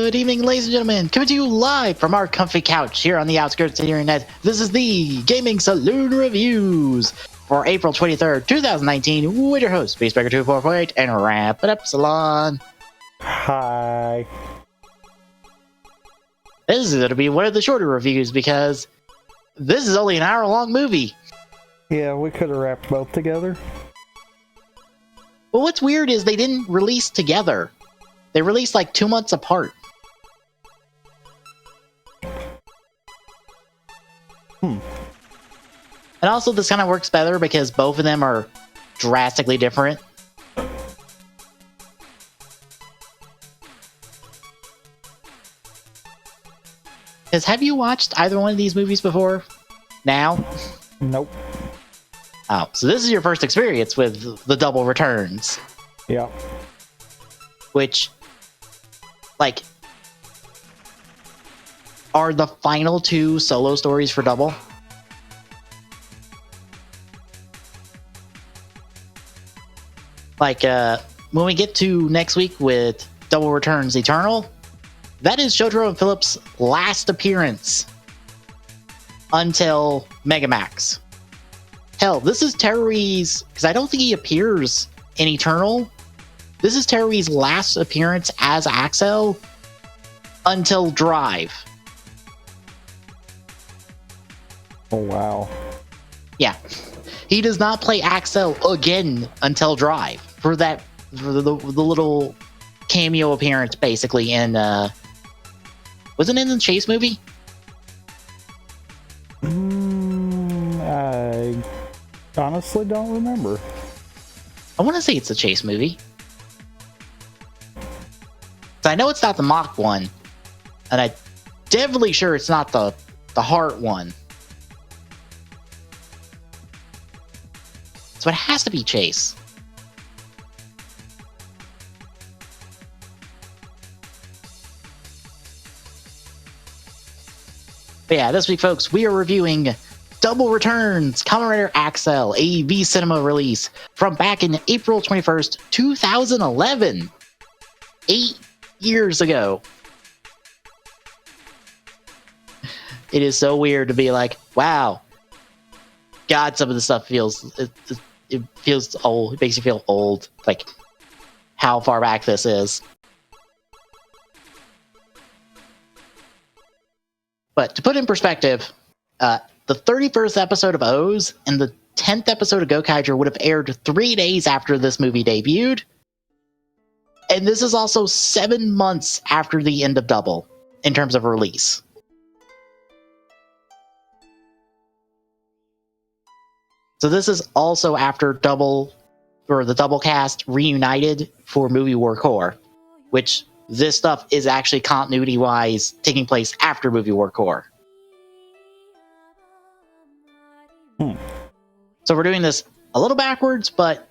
Good evening, ladies and gentlemen. Coming to you live from our comfy couch here on the outskirts of the internet. This is the Gaming Saloon Reviews for April 23rd, 2019, with your host, Beastbreaker2448, and Wrap It Up Salon. Hi. This is going to be one of the shorter reviews because this is only an hour-long movie. Yeah, we could have wrapped both together. Well, what's weird is they didn't release together. They released like 2 months apart. And also, this kind of works better because both of them are drastically different. Because have you watched either one of these movies before? Now? Nope. Oh, so this is your first experience with the double returns. Yeah. Which, like, are the final two solo stories for Double. Like, when we get to next week with Double Returns Eternal, that is Shotaro and Phillips' last appearance until Megamax. Hell, this is Terui's, because I don't think he appears in Eternal. This is Terui's last appearance as Accel until Drive. Oh, wow. Yeah. He does not play Accel again until Drive for the little cameo appearance, basically, in, wasn't it in the Chase movie? I honestly don't remember. I want to say it's a Chase movie. So I know it's not the Mock one, and I'm definitely sure it's not the Heart one. So it has to be Chase. But yeah, this week, folks, we are reviewing Double Returns, Kamen Rider Accel, a V-Cinema release from back in April 21st, 2011. 8 years ago. It is so weird to be like, wow. God, some of the stuff feels... It feels old. It makes you feel old. Like, how far back this is. But to put in perspective, the 31st episode of O's and the 10th episode of Gokaiger would have aired 3 days after this movie debuted. And this is also 7 months after the end of Double, in terms of release. So this is also after the Double cast reunited for Movie War Core, which this stuff is actually continuity-wise taking place after Movie War Core. So we're doing this a little backwards, but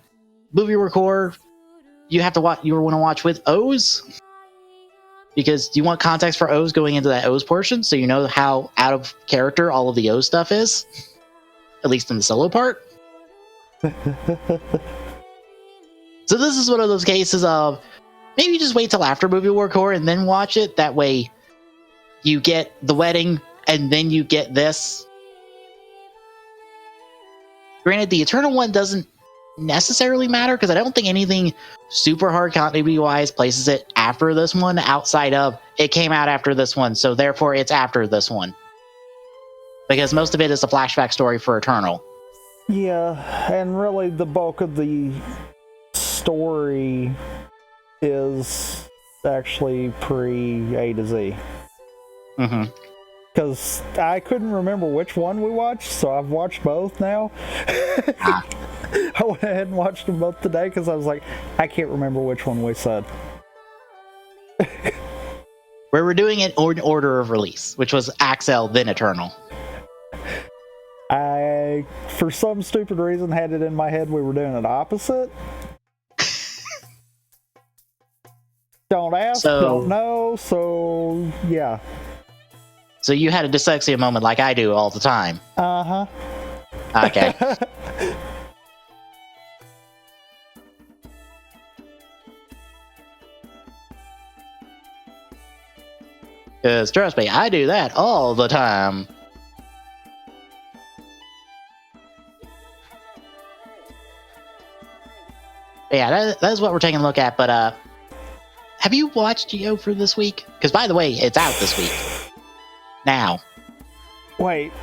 Movie War Core, you have to watch. You want to watch with O's, because you want context for O's going into that O's portion, so you know how out of character all of the O stuff is, at least in the solo part. So this is one of those cases of maybe just wait till after Movie War Core and then watch it. That way, you get the wedding and then you get this. Granted, the Eternal one doesn't necessarily matter because I don't think anything super hard continuity-wise places it after this one outside of it came out after this one, so therefore it's after this one. Because most of it is a flashback story for Eternal. Yeah, and really the bulk of the story is actually pre-A to Z. Mm-hmm. Because I couldn't remember which one we watched, so I've watched both now. I went ahead and watched them both today because I was like, I can't remember which one we said. Where we're doing it in order of release, which was Accel, then Eternal. I, for some stupid reason, had it in my head we were doing it opposite. Don't ask, don't know, so yeah. So you had a dyslexia moment like I do all the time. Uh-huh. Okay. Because trust me, I do that all the time. Yeah, that is what we're taking a look at. But have you watched Geo for this week? Because by the way, it's out this week. Now. Wait,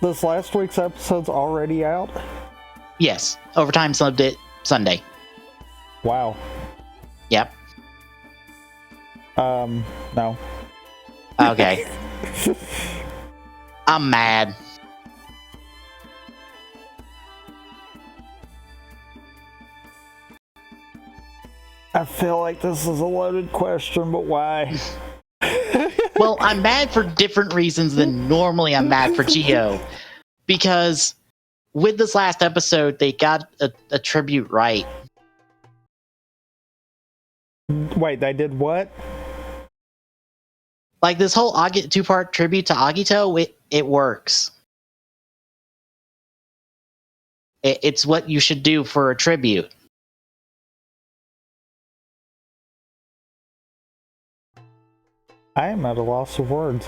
this last week's episode's already out? Yes, Overtime subbed it Sunday. Wow. Yep. No. Okay. I'm mad. I feel like this is a loaded question, but why? Well, I'm mad for different reasons than normally I'm mad for Geo. Because with this last episode, they got a tribute right. Wait, they did what? Like this whole two-part tribute to Agito, it works. It's what you should do for a tribute. I am at a loss of words.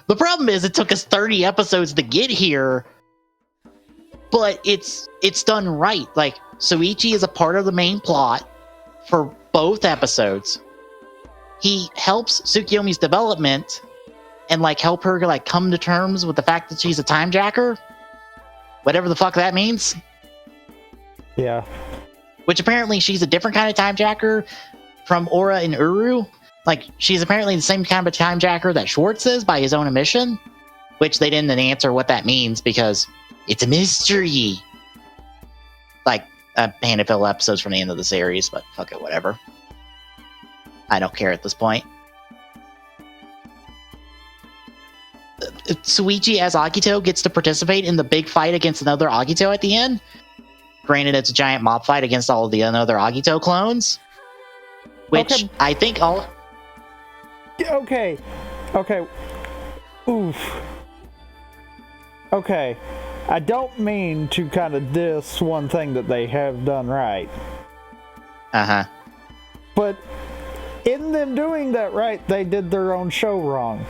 The problem is it took us 30 episodes to get here, but it's done right. Like, Soichi is a part of the main plot for both episodes. He helps Tsukiyomi's development and like help her like come to terms with the fact that she's a time jacker. Whatever the fuck that means. Yeah. Which apparently she's a different kind of time jacker from Aura and Uru. Like, she's apparently the same kind of time jacker that Schwartz is by his own admission. Which they didn't answer what that means because it's a mystery. Like, Panda Pill episodes from the end of the series, but fuck it, whatever. I don't care at this point. Tsuichi as Agito gets to participate in the big fight against another Agito at the end. Granted, it's a giant mob fight against all of the other Agito clones. Which okay. I think all... Okay. Oof. Okay. I don't mean to kind of diss one thing that they have done right. Uh-huh. But in them doing that right, they did their own show wrong.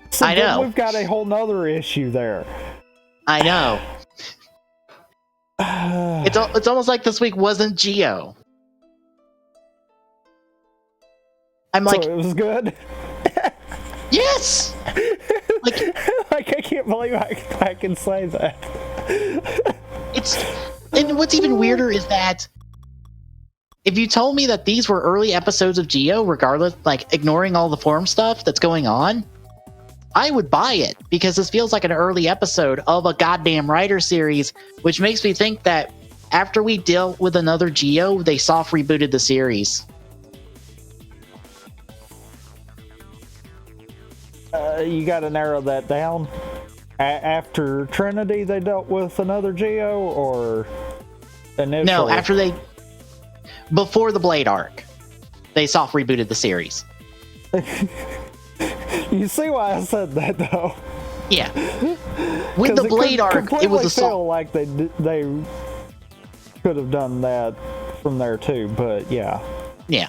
So I know. We've got a whole nother issue there. I know. It's almost like this week wasn't Geo. I'm like, so it was good. Yes. Like I can't believe I can say that. And what's even weirder is that if you told me that these were early episodes of Geo, regardless, like ignoring all the form stuff that's going on, I would buy it because this feels like an early episode of a goddamn writer series, which makes me think that after we dealt with another Geo, they soft rebooted the series. You got to narrow that down. After Trinity, they dealt with another Geo, or initially? No, before the Blade arc, they soft rebooted the series. You see why I said that, though? Yeah. With the Blade arc, it was a feel like they could have done that from there too, but yeah. Yeah.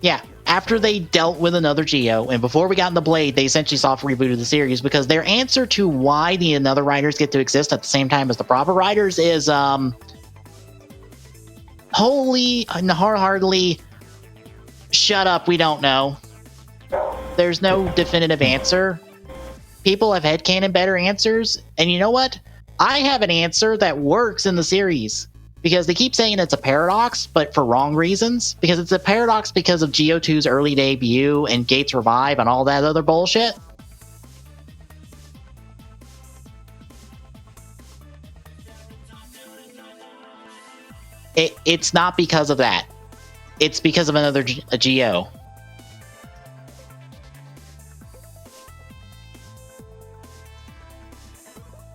Yeah. After they dealt with another Geo, and before we got in the Blade, they essentially soft rebooted the series because their answer to why the another writers get to exist at the same time as the proper writers is wholly and wholeheartedly shut up, we don't know. There's no definitive answer. People have headcanon better answers, and you know what? I have an answer that works in the series. Because they keep saying it's a paradox, but for wrong reasons. Because it's a paradox because of Geo 2's early debut and Gates Revive and all that other bullshit. It's not because of that. It's because of another Geo.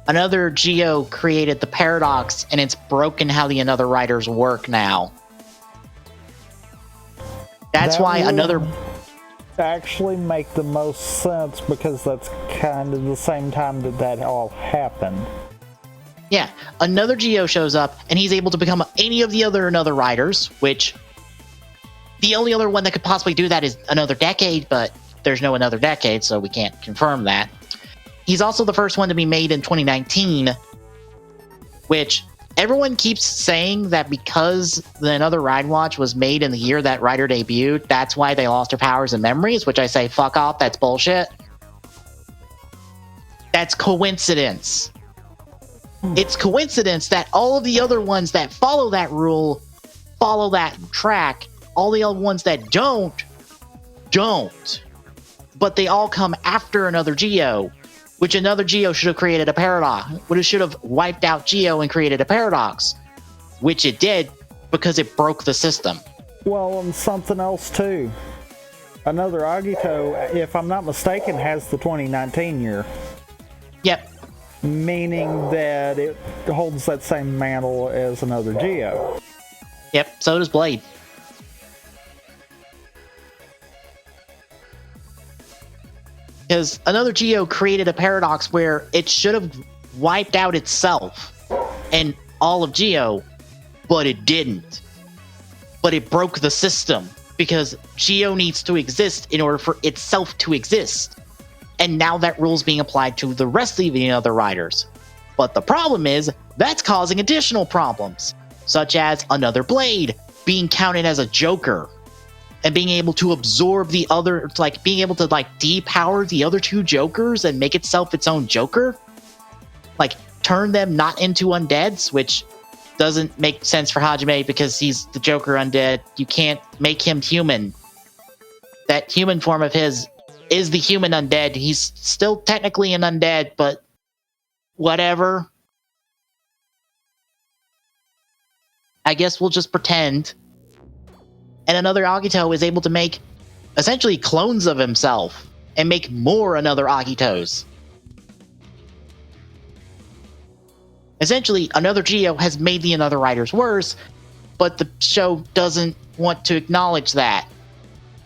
Another Geo created the paradox, and it's broken how the another writers work now. That's that why another actually make the most sense because that's kind of the same time that all happened. Yeah, another Geo shows up, and he's able to become any of the other another writers, which The only other one that could possibly do that is Another Decade, but there's no Another Decade, so we can't confirm that. He's also the first one to be made in 2019, which everyone keeps saying that because the Another Ride Watch was made in the year that Rider debuted, that's why they lost their powers and memories, which I say, fuck off, that's bullshit. That's coincidence. It's coincidence that all of the other ones that follow that rule, follow that track, all the other ones that don't. But they all come after Another Geo, which Another Geo should have created a paradox. It should have wiped out Geo and created a paradox, which it did because it broke the system. Well, and something else too. Another Agito, if I'm not mistaken, has the 2019 year. Yep. Meaning that it holds that same mantle as Another Geo. Yep, so does Blade. Because Another Geo created a paradox where it should have wiped out itself and all of Geo, but it didn't. But it broke the system because Geo needs to exist in order for itself to exist. And now that rule's being applied to the rest of the other riders. But the problem is, that's causing additional problems, such as Another Blade being counted as a Joker, and being able to absorb the other, like, being able to, like, depower the other two Jokers and make itself its own Joker. Like, turn them not into undeads, which doesn't make sense for Hajime because he's the Joker undead. You can't make him human. That human form of his is the human undead. He's still technically an undead, but whatever. I guess we'll just pretend. And Another Agito is able to make essentially clones of himself and make more Another Agitos. Essentially, Another Geo has made the Another Riders worse, but the show doesn't want to acknowledge that.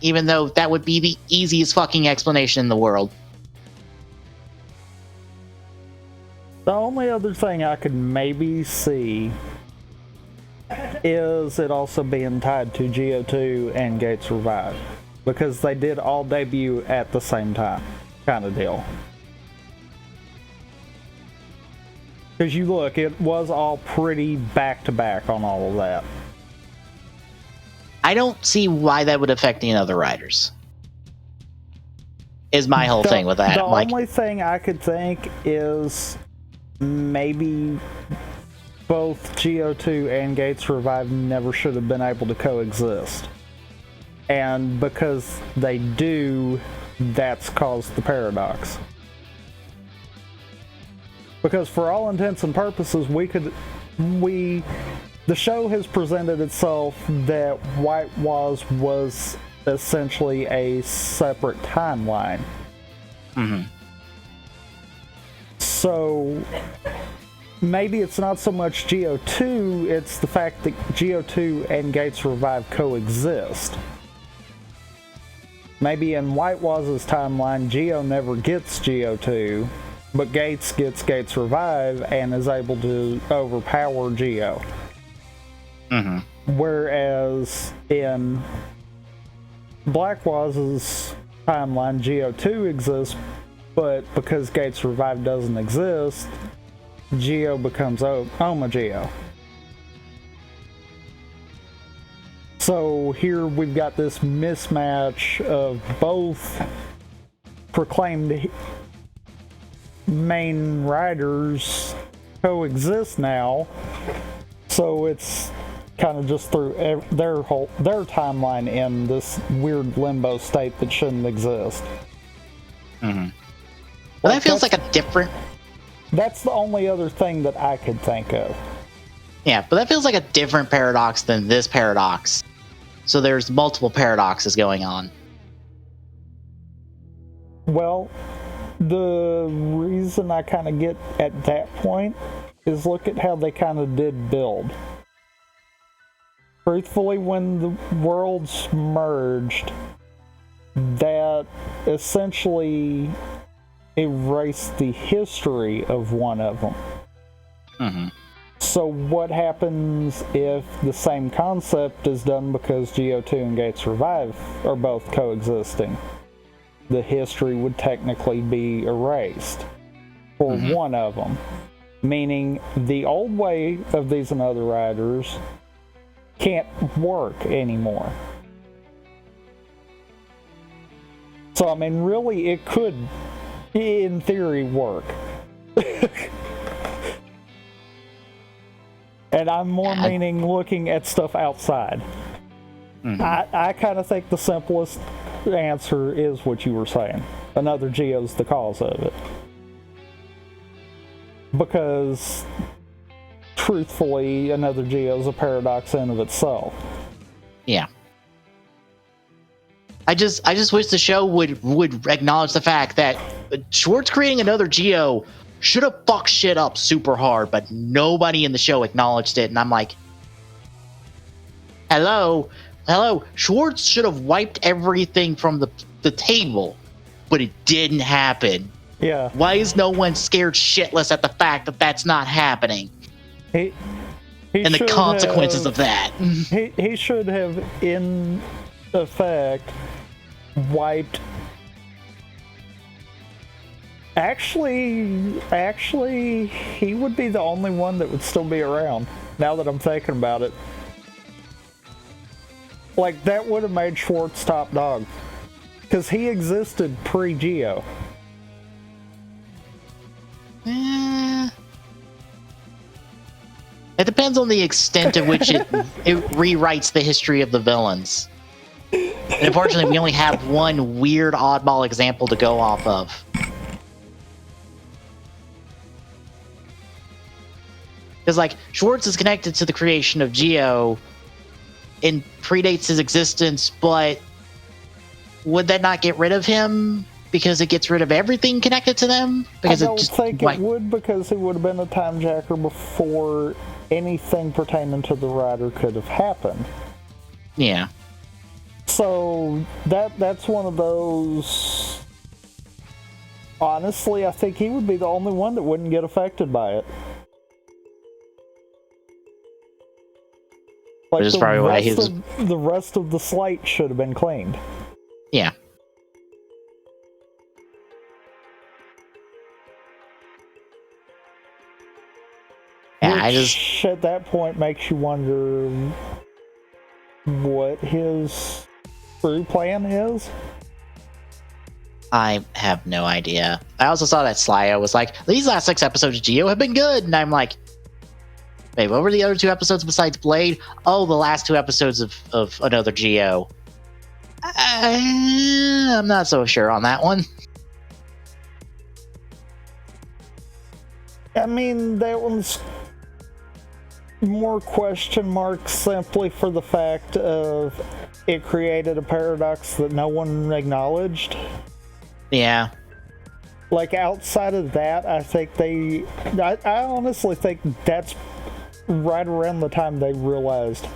Even though that would be the easiest fucking explanation in the world. The only other thing I could maybe see is it also being tied to Geo 2 and Gates Revive. Because they did all debut at the same time, kind of deal. Because you look, it was all pretty back-to-back on all of that. I don't see why that would affect the other riders. Is my whole thing with that. The only thing I could think is maybe both Geo 2 and Gates Revive never should have been able to coexist. And because they do, that's caused the paradox. Because for all intents and purposes, the show has presented itself that White was essentially a separate timeline. Mm-hmm. So maybe it's not so much Geo 2, it's the fact that Geo 2 and Gates Revive coexist. Maybe in White Waz's timeline, Geo never gets Geo 2, but Gates gets Gates Revive and is able to overpower Geo. Mm-hmm. Whereas in Black Waz's timeline, Geo 2 exists, but because Gates Revive doesn't exist, Geo becomes Oma Geo. So here we've got this mismatch of both proclaimed main riders coexist now, so it's kind of just threw their timeline in this weird limbo state that shouldn't exist. Mm-hmm. Well, that feels like a different... That's the only other thing that I could think of. Yeah, but that feels like a different paradox than this paradox. So there's multiple paradoxes going on. Well, the reason I kind of get at that point is look at how they kind of did build. Truthfully, when the worlds merged, that essentially erased the history of one of them. Mm-hmm. So what happens if the same concept is done because GO2 and Gates Revive are both coexisting? The history would technically be erased for one of them, meaning the old way of these and other riders can't work anymore. So, I mean, really, it could, in theory, work. And I'm more meaning looking at stuff outside. I kind of think the simplest answer is what you were saying. Another Geo's the cause of it. Because, truthfully, another Geo's a paradox in of itself. Yeah. I just wish the show would acknowledge the fact that Schwartz creating another Geo should have fucked shit up super hard, but nobody in the show acknowledged it, and I'm like, hello, Schwartz should have wiped everything from the table, but it didn't happen. Yeah. Why is no one scared shitless at the fact that that's not happening? He and the consequences of that. He should have, in effect, wiped. Actually, he would be the only one that would still be around, now that I'm thinking about it. Like, that would have made Schwartz top dog. Because he existed pre-Geo. It depends on the extent to which it rewrites the history of the villains. And unfortunately, we only have one weird oddball example to go off of. Because, like, Schwartz is connected to the creation of Geo and predates his existence, but would that not get rid of him because it gets rid of everything connected to them? Because I don't think it would, because he would have been a time jacker before anything pertaining to the rider could have happened. Yeah. So that's one of those. Honestly, I think he would be the only one that wouldn't get affected by it. Like, Which is probably why the rest of the slate should have been cleaned. Yeah. Yeah, Which, at that point, makes you wonder what his true plan is. I have no idea. I also saw that Slyo was like, these last 6 episodes of Geo have been good, and I'm like, wait, what were the other 2 episodes besides Blade? Oh, the last 2 episodes of another Geo. I'm not so sure on that one. I mean, that one's more question mark simply for the fact of it created a paradox that no one acknowledged. Yeah. Like, outside of that, I think I honestly think that's right around the time they realized,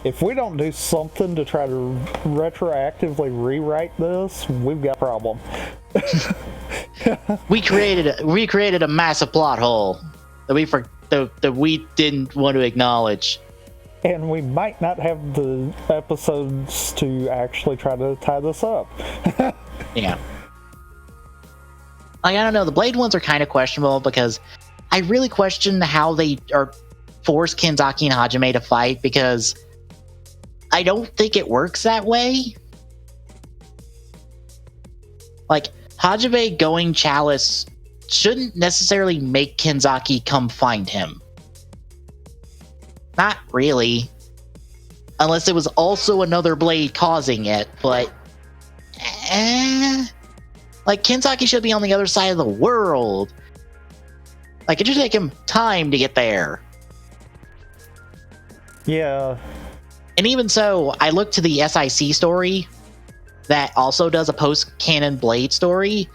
if we don't do something to try to retroactively rewrite this, we've got a problem. we created a massive plot hole that we didn't want to acknowledge. And we might not have the episodes to actually try to tie this up. Yeah. Like, I don't know, the Blade ones are kind of questionable because I really question how they are force Kenzaki and Hajime to fight, because I don't think it works that way. Like, Hajime going Chalice shouldn't necessarily make Kenzaki come find him. Not really. Unless it was also another Blade causing it, but like, Kenzaki should be on the other side of the world. Like, it should take him time to get there. Yeah. And even so, I looked to the SIC story that also does a post-canon Blade story,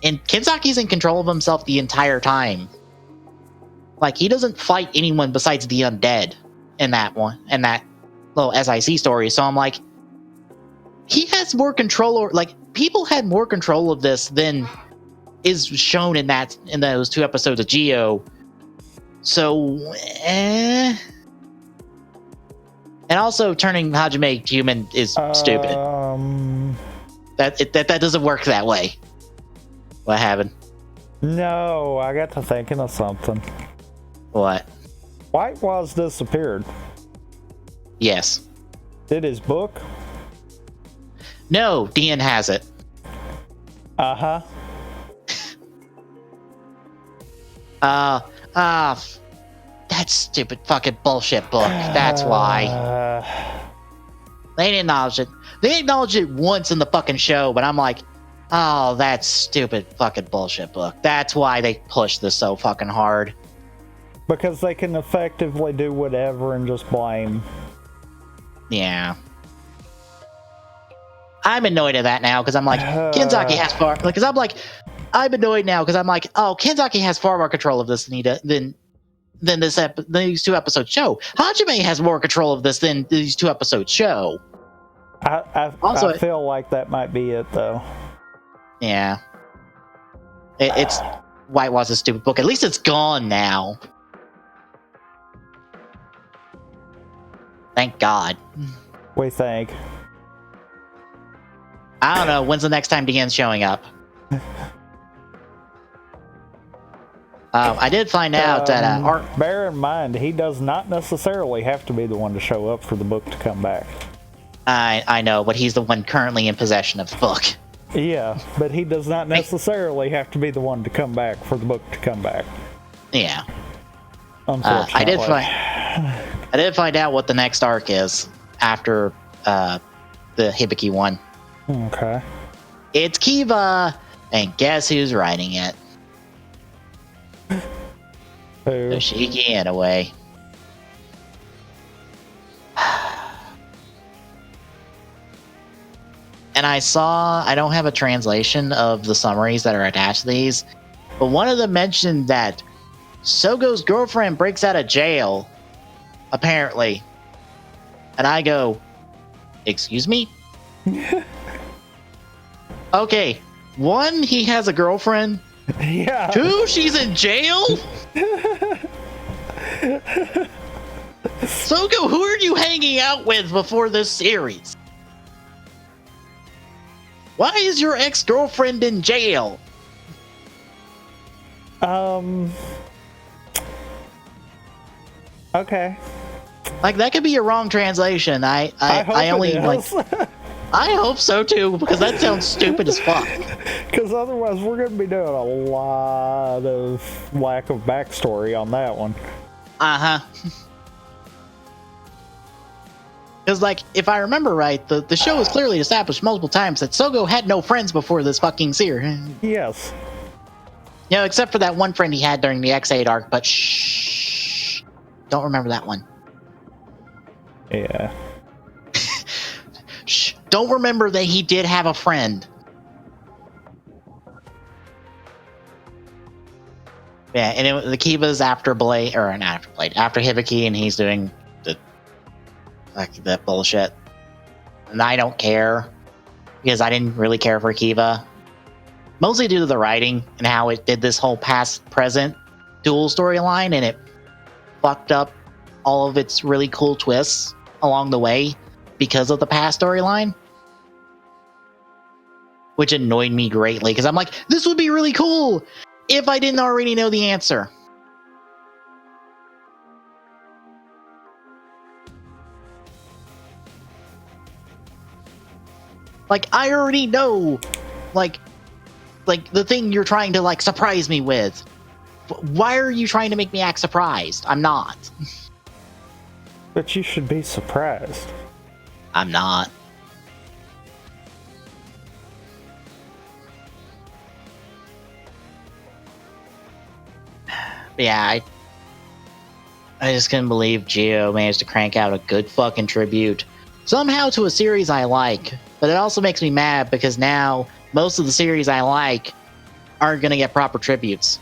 and Kenzaki's in control of himself the entire time. Like, he doesn't fight anyone besides the undead in that one, in that little SIC story. So I'm like, he has more control, or like, people had more control of this than is shown in those 2 episodes of Geo, So, and also turning Hajime human is stupid. That doesn't work that way. What happened? No, I got to thinking of something. What? White was disappeared. Yes. Did his book? No, Dean has it. Uh-huh. That stupid fucking bullshit book. That's why. They didn't acknowledge it. They acknowledged it once in the fucking show, but I'm like, oh, that stupid fucking bullshit book. That's why they pushed this so fucking hard. Because they can effectively do whatever and just blame. Yeah. I'm annoyed at that now because I'm like, Kenzaki has far. Because I'm like, I'm annoyed now because I'm like, oh, Kenzaki has far more control of this than these 2 episodes show. Hajime has more control of this than these 2 episodes show. I feel like that might be it, though. Yeah. It's Whitewash's stupid book. At least it's gone now. Thank God. We think. I don't know. When's the next time Dean's showing up? I did find out that... bear in mind, he does not necessarily have to be the one to show up for the book to come back. I know, but he's the one currently in possession of the book. Yeah, but he does not necessarily have to be the one to come back for the book to come back. Yeah. Unfortunately. I did find out what the next arc is after the Hibiki one. Okay. It's Kiva, and guess who's writing it? Who? Toshiki Inoue. And I don't have a translation of the summaries that are attached to these, but one of them mentioned that Sogo's girlfriend breaks out of jail, apparently. And I go, excuse me? Okay, 1, he has a girlfriend. Yeah. 2, she's in jail? Sogo, who are you hanging out with before this series? Why is your ex-girlfriend in jail? Okay. Like, that could be a wrong translation. I only like. I hope so too, because that sounds stupid as fuck. Because otherwise, we're going to be doing a lot of lack of backstory on that one. Because, like, if I remember right, the show has clearly established multiple times that Sogo had no friends before this fucking series. Yes. You know, except for that one friend he had during the X8 arc, but shh. Don't remember that one. Yeah. Shh. Don't remember that he did have a friend. Yeah, and the Kiva's after Blade, or not after Blade, after Hibiki, and he's doing that bullshit. And I don't care, because I didn't really care for Kiva. Mostly due to the writing and how it did this whole past-present dual storyline, and it fucked up all of its really cool twists along the way because of the past storyline. Which annoyed me greatly, because I'm like, this would be really cool if I didn't already know the answer. Like, I already know, like the thing you're trying to, like, surprise me with. Why are you trying to make me act surprised? I'm not. But you should be surprised. I'm not. Yeah, I just couldn't believe Geo managed to crank out a good fucking tribute. Somehow to a series I like, but it also makes me mad because now most of the series I like aren't going to get proper tributes.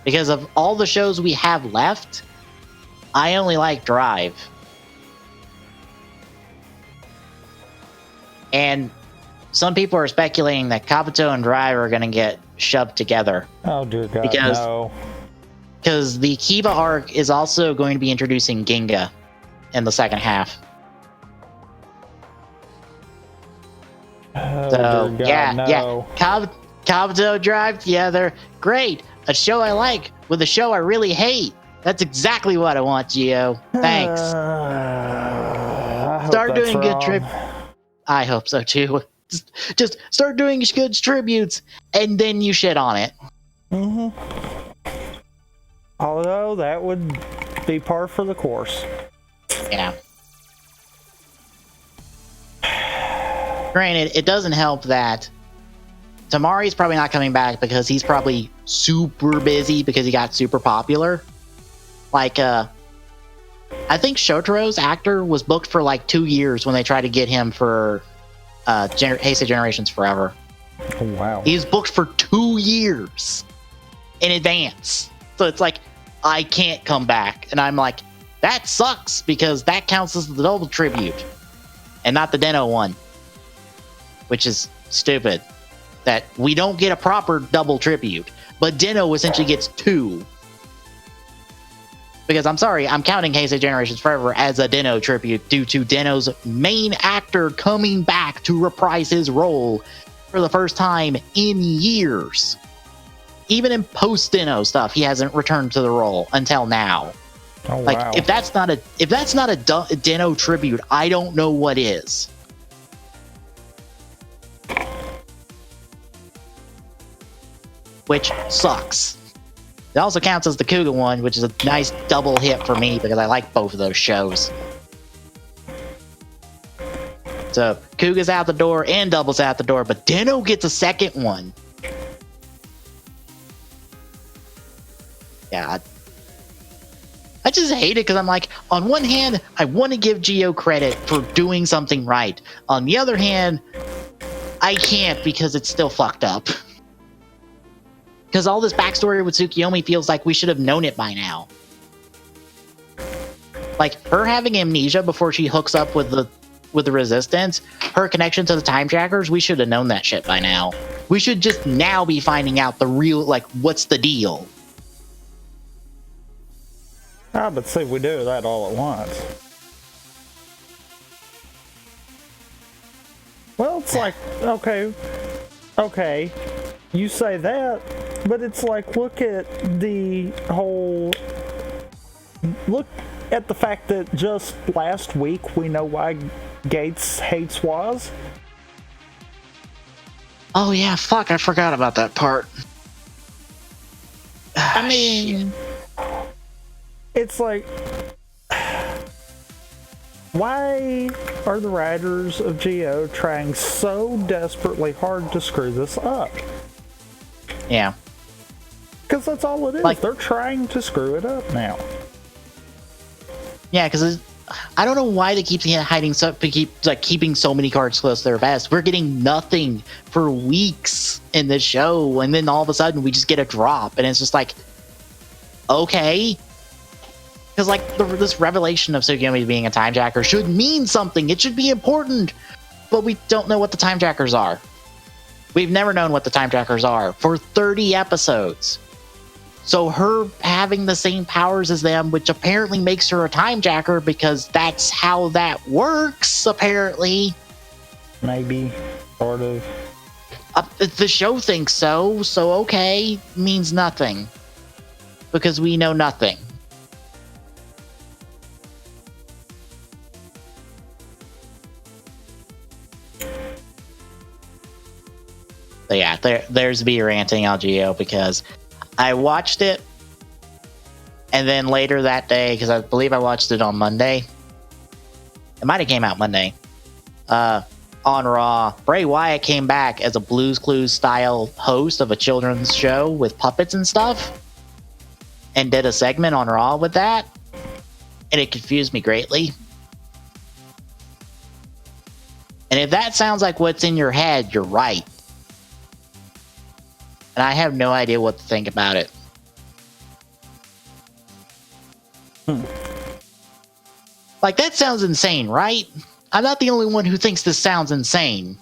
Because of all the shows we have left, I only like Drive. And some people are speculating that Kabuto and Drive are going to get shoved together. Oh dear God, because, no. because the Kiba arc is also going to be introducing Ginga in the second half. Oh, So dear God, no. Kabuto Drive, yeah, they're great. A show I like with a show I really hate. That's exactly what I want, Gio. Thanks. I hope Start that's doing good wrong. trip. I hope so too. Just start doing good tributes, and then you shit on it. Although that would be par for the course. Yeah. Granted, it doesn't help that Tamari's probably not coming back because he's probably super busy because he got super popular. Like, I think Shotaro's actor was booked for like 2 years when they tried to get him for Heisei Generations Forever. Oh, wow. He was booked for 2 years in advance. So it's like, I can't come back. And I'm like, that sucks because that counts as the double tribute and not the Den-O one, which is stupid. That we don't get a proper double tribute, but Den-O essentially gets 2. Because I'm sorry, I'm counting Heisei Generations Forever as a Den-O tribute due to Den-O's main actor coming back to reprise his role for the first time in years. Even in post-Den-O stuff, he hasn't returned to the role until now. Oh, like, wow. if that's not a Den-O tribute, I don't know what is. Which sucks. It also counts as the Kuga one, which is a nice double hit for me because I like both of those shows. So Kuga's out the door and Double's out the door, but Den-O gets a second one. Yeah, I just hate it because I'm like, on one hand, I want to give Gio credit for doing something right. On the other hand, I can't because it's still fucked up. Because all this backstory with Tsukiyomi feels like we should have known it by now. Like, her having amnesia before she hooks up with the Resistance, her connection to the Time Trackers, we should have known that shit by now. We should just now be finding out the real, like, what's the deal? Ah, but see, we do that all at once. Well, it's like, okay, you say that, but it's like, look at the fact that just last week we know why Gates hates Waz. Oh yeah, fuck, I forgot about that part. I mean, it's like, why are the writers of Geo trying so desperately hard to screw this up? Yeah. Because that's all it is. Like, they're trying to screw it up now. Yeah, because I don't know why they keep keeping so many cards close to their vest. We're getting nothing for weeks in this show, and then all of a sudden we just get a drop, and it's just like, okay. Because like this revelation of Tsukiyomi being a time jacker should mean something. It should be important, but we don't know what the time jackers are. We've never known what the time jackers are for 30 episodes. So her having the same powers as them, which apparently makes her a time jacker because that's how that works, apparently. Maybe, sort of. The show thinks so, so okay, means nothing. Because we know nothing. So yeah, there's me ranting on Geo because I watched it, and then later that day, because I believe I watched it on Monday. It might have came out Monday. On Raw, Bray Wyatt came back as a Blue's Clues style host of a children's show with puppets and stuff, and did a segment on Raw with that, and it confused me greatly. And if that sounds like what's in your head, you're right. And I have no idea what to think about it. Like, that sounds insane, right? I'm not the only one who thinks this sounds insane.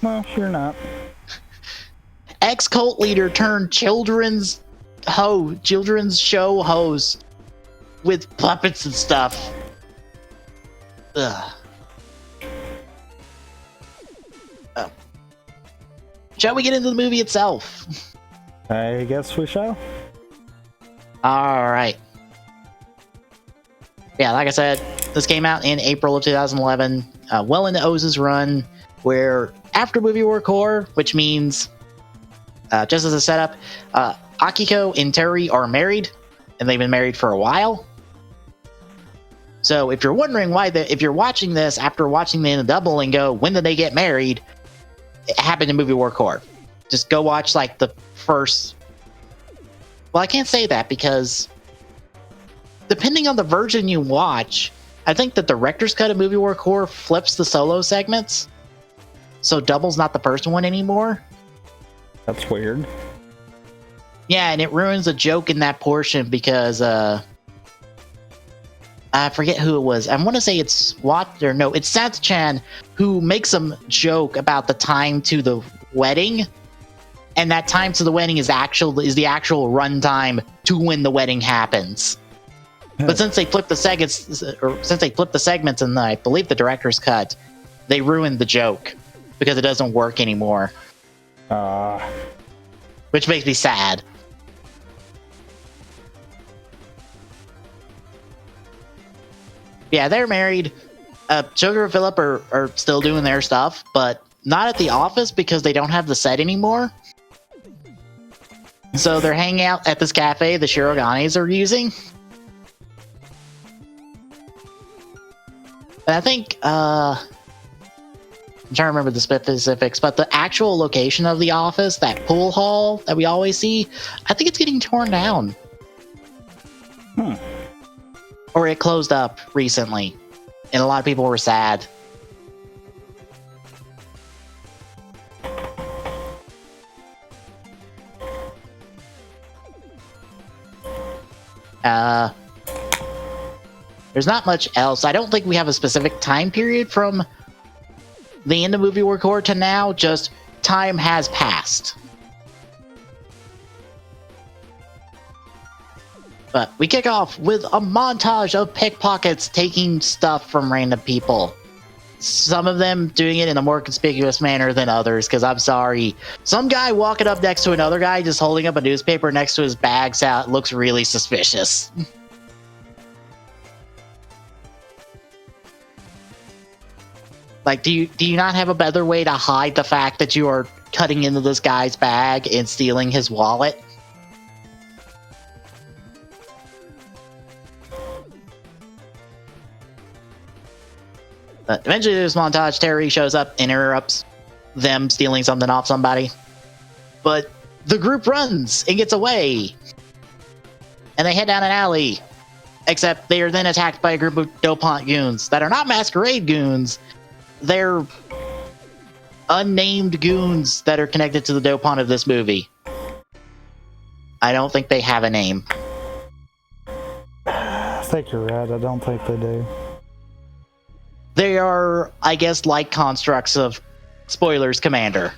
Well, you're not. Ex-cult leader turned children's children's show host with puppets and stuff. Ugh. Oh. Shall we get into the movie itself? I guess we shall. All right. Yeah, like I said, this came out in April of 2011, well into Oz's run, where after Movie War Core, which means, just as a setup, Akiko and Terry are married, and they've been married for a while. So if you're wondering why, if you're watching this after watching the double and go, when did they get married? It happened in Movie War Core. Just go watch like the first. Well, I can't say that because depending on the version you watch, I think the director's cut of Movie War Core flips the solo segments. So double's not the first one anymore. That's weird. Yeah, and it ruins a joke in that portion because I forget who it was. I want to say it's it's Sats-chan who makes some joke about the time to the wedding, and that time to the wedding is the actual runtime to when the wedding happens. But since they flipped the segments in I believe the director's cut, they ruined the joke because it doesn't work anymore. Which makes me sad. Yeah, they're married. Sugar and Philip are still doing their stuff, but not at the office because they don't have the set anymore. So they're hanging out at this cafe the Shiroganis are using. And I think, I'm trying to remember the specifics, but the actual location of the office, that pool hall that we always see, I think it's getting torn down. Or it closed up recently, and a lot of people were sad. There's not much else. I don't think we have a specific time period from the end of Movie War Core to now, just time has passed. But we kick off with a montage of pickpockets taking stuff from random people. Some of them doing it in a more conspicuous manner than others, because I'm sorry. Some guy walking up next to another guy just holding up a newspaper next to his bag looks really suspicious. Like, do you not have a better way to hide the fact that you are cutting into this guy's bag and stealing his wallet? But eventually, this montage, Terry shows up and interrupts them stealing something off somebody. But the group runs and gets away. And they head down an alley. Except they are then attacked by a group of Dopant goons that are not masquerade goons. They're unnamed goons that are connected to the Dopant of this movie. I don't think they have a name. I think you're right. I don't think they do. They are, I guess, like constructs of spoilers Commander.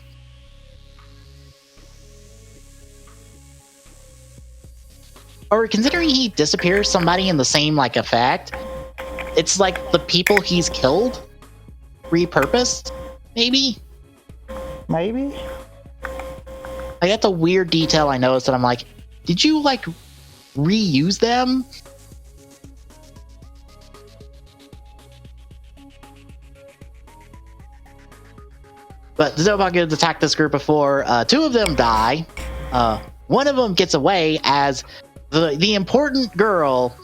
Or considering he disappears somebody in the same effect, it's like the people he's killed repurposed, maybe? Maybe? That's a weird detail I noticed that I'm like, did you reuse them? But the Dopant goons attack this group before two of them die. One of them gets away as the important girl,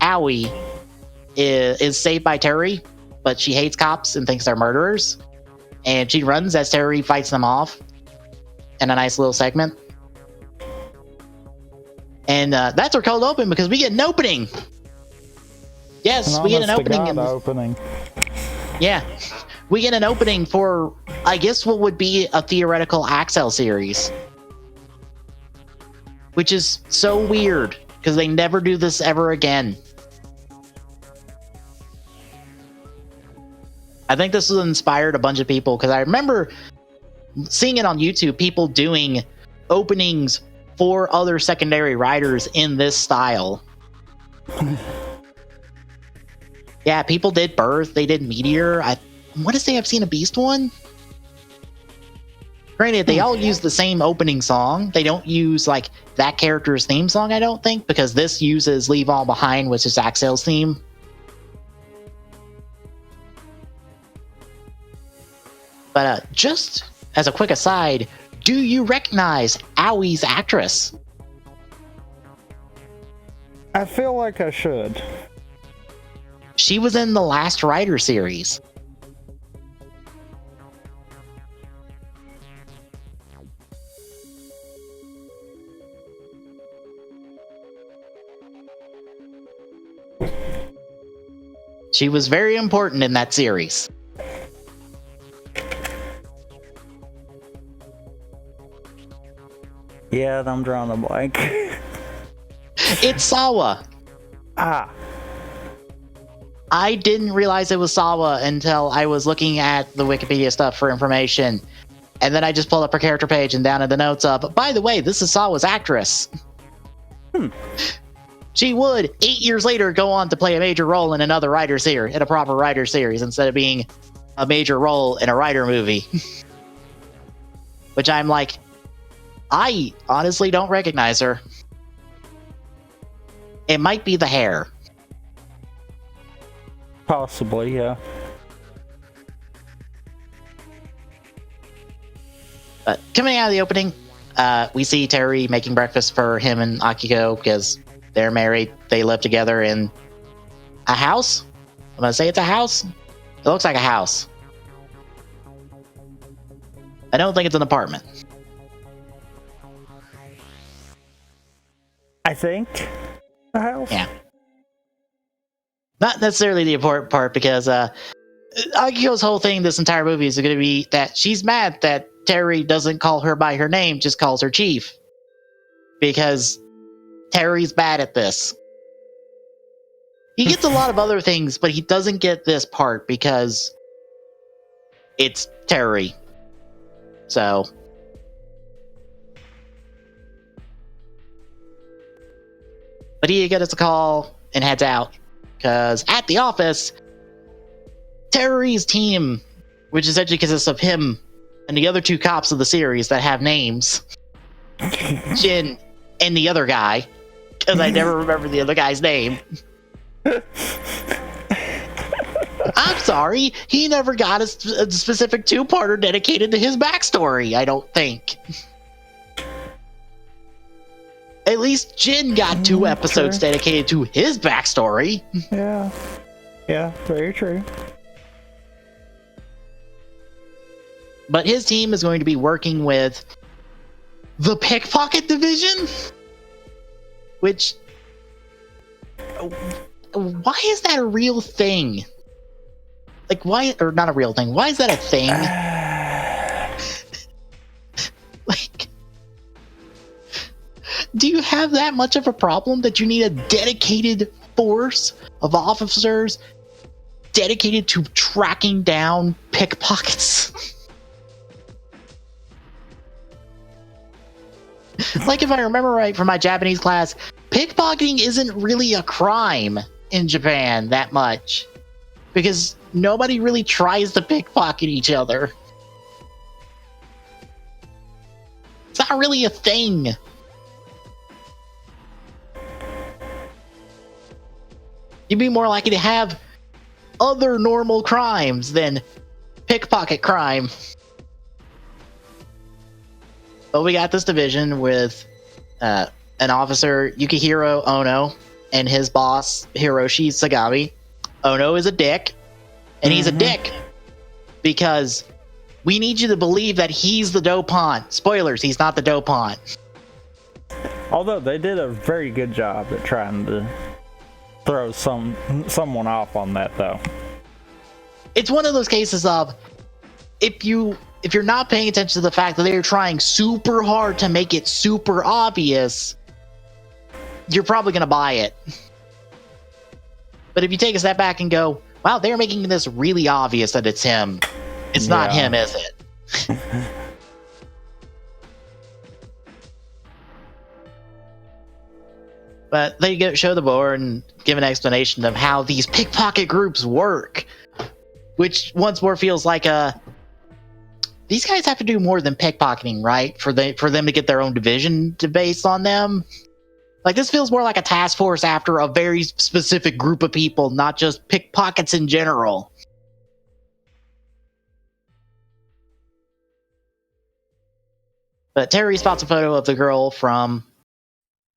Aoi, is saved by Terry, but she hates cops and thinks they're murderers. And she runs as Terry fights them off in a nice little segment. And that's our cold open because we get an opening. Yes, we get an opening. Opening. Yeah. We get an opening for, I guess, what would be a theoretical Accel series. Which is so weird, because they never do this ever again. I think this has inspired a bunch of people, because I remember seeing it on YouTube, people doing openings 4 other secondary writers in this style. Yeah, people did Birth, they did Meteor. I want to say I've seen a Beast one. Granted, they all use the same opening song. They don't use like that character's theme song, I don't think, because this uses Leave All Behind, which is Accel's theme. But just as a quick aside, do you recognize Aui's actress? I feel like I should. She was in the last Rider series. She was very important in that series. Yeah, I'm drawing a blank. It's Sawa. Ah. I didn't realize it was Sawa until I was looking at the Wikipedia stuff for information. And then I just pulled up her character page and down in the notes up, by the way, this is Sawa's actress. She would, 8 years later, go on to play a major role in another Rider series, in a proper Rider series, instead of being a major role in a Rider movie. Which I'm like, I honestly don't recognize her. It might be the hair. Possibly, yeah. But coming out of the opening, we see Terry making breakfast for him and Akiko because they're married. They live together in a house. I'm gonna say it's a house. It looks like a house. I don't think it's an apartment. I think a house. Yeah. Not necessarily the important part, because Akiko's whole thing this entire movie is going to be that she's mad that Terry doesn't call her by her name, just calls her Chief. Because Terry's bad at this. He gets a lot of other things, but he doesn't get this part because it's Terry. So. But he gets a call and heads out. Because at the office, Terry's team, which essentially consists of him and the other 2 cops of the series that have names, Jin and the other guy, because I never remember the other guy's name. I'm sorry, he never got a specific 2-parter dedicated to his backstory, I don't think. At least Jin got 2 episodes dedicated to his backstory. Yeah. Yeah, very true. But his team is going to be working with the Pickpocket Division? Which... why is that a real thing? Like, why... or not a real thing. Why is that a thing? Like... do you have that much of a problem that you need a dedicated force of officers dedicated to tracking down pickpockets? Like, if I remember right from my Japanese class, pickpocketing isn't really a crime in Japan that much. Because nobody really tries to pickpocket each other. It's not really a thing. You'd be more likely to have other normal crimes than pickpocket crime. But we got this division with an officer, Yukihiro Ono, and his boss, Hiroshi Sagami. Ono is a dick, and he's a dick because we need you to believe that he's the dopant. Spoilers, he's not the dopant. Although they did a very good job at trying to throw someone off on that, though. It's one of those cases of if you're not paying attention to the fact that they're trying super hard to make it super obvious, you're probably going to buy it. But if you take a step back and go, wow, they're making this really obvious that it's him. It's not him, is it? But they show the board and give an explanation of how these pickpocket groups work, which once more feels like these guys have to do more than pickpocketing, right? For them to get their own division based on them. Like, this feels more like a task force after a very specific group of people, not just pickpockets in general. But Terry spots a photo of the girl from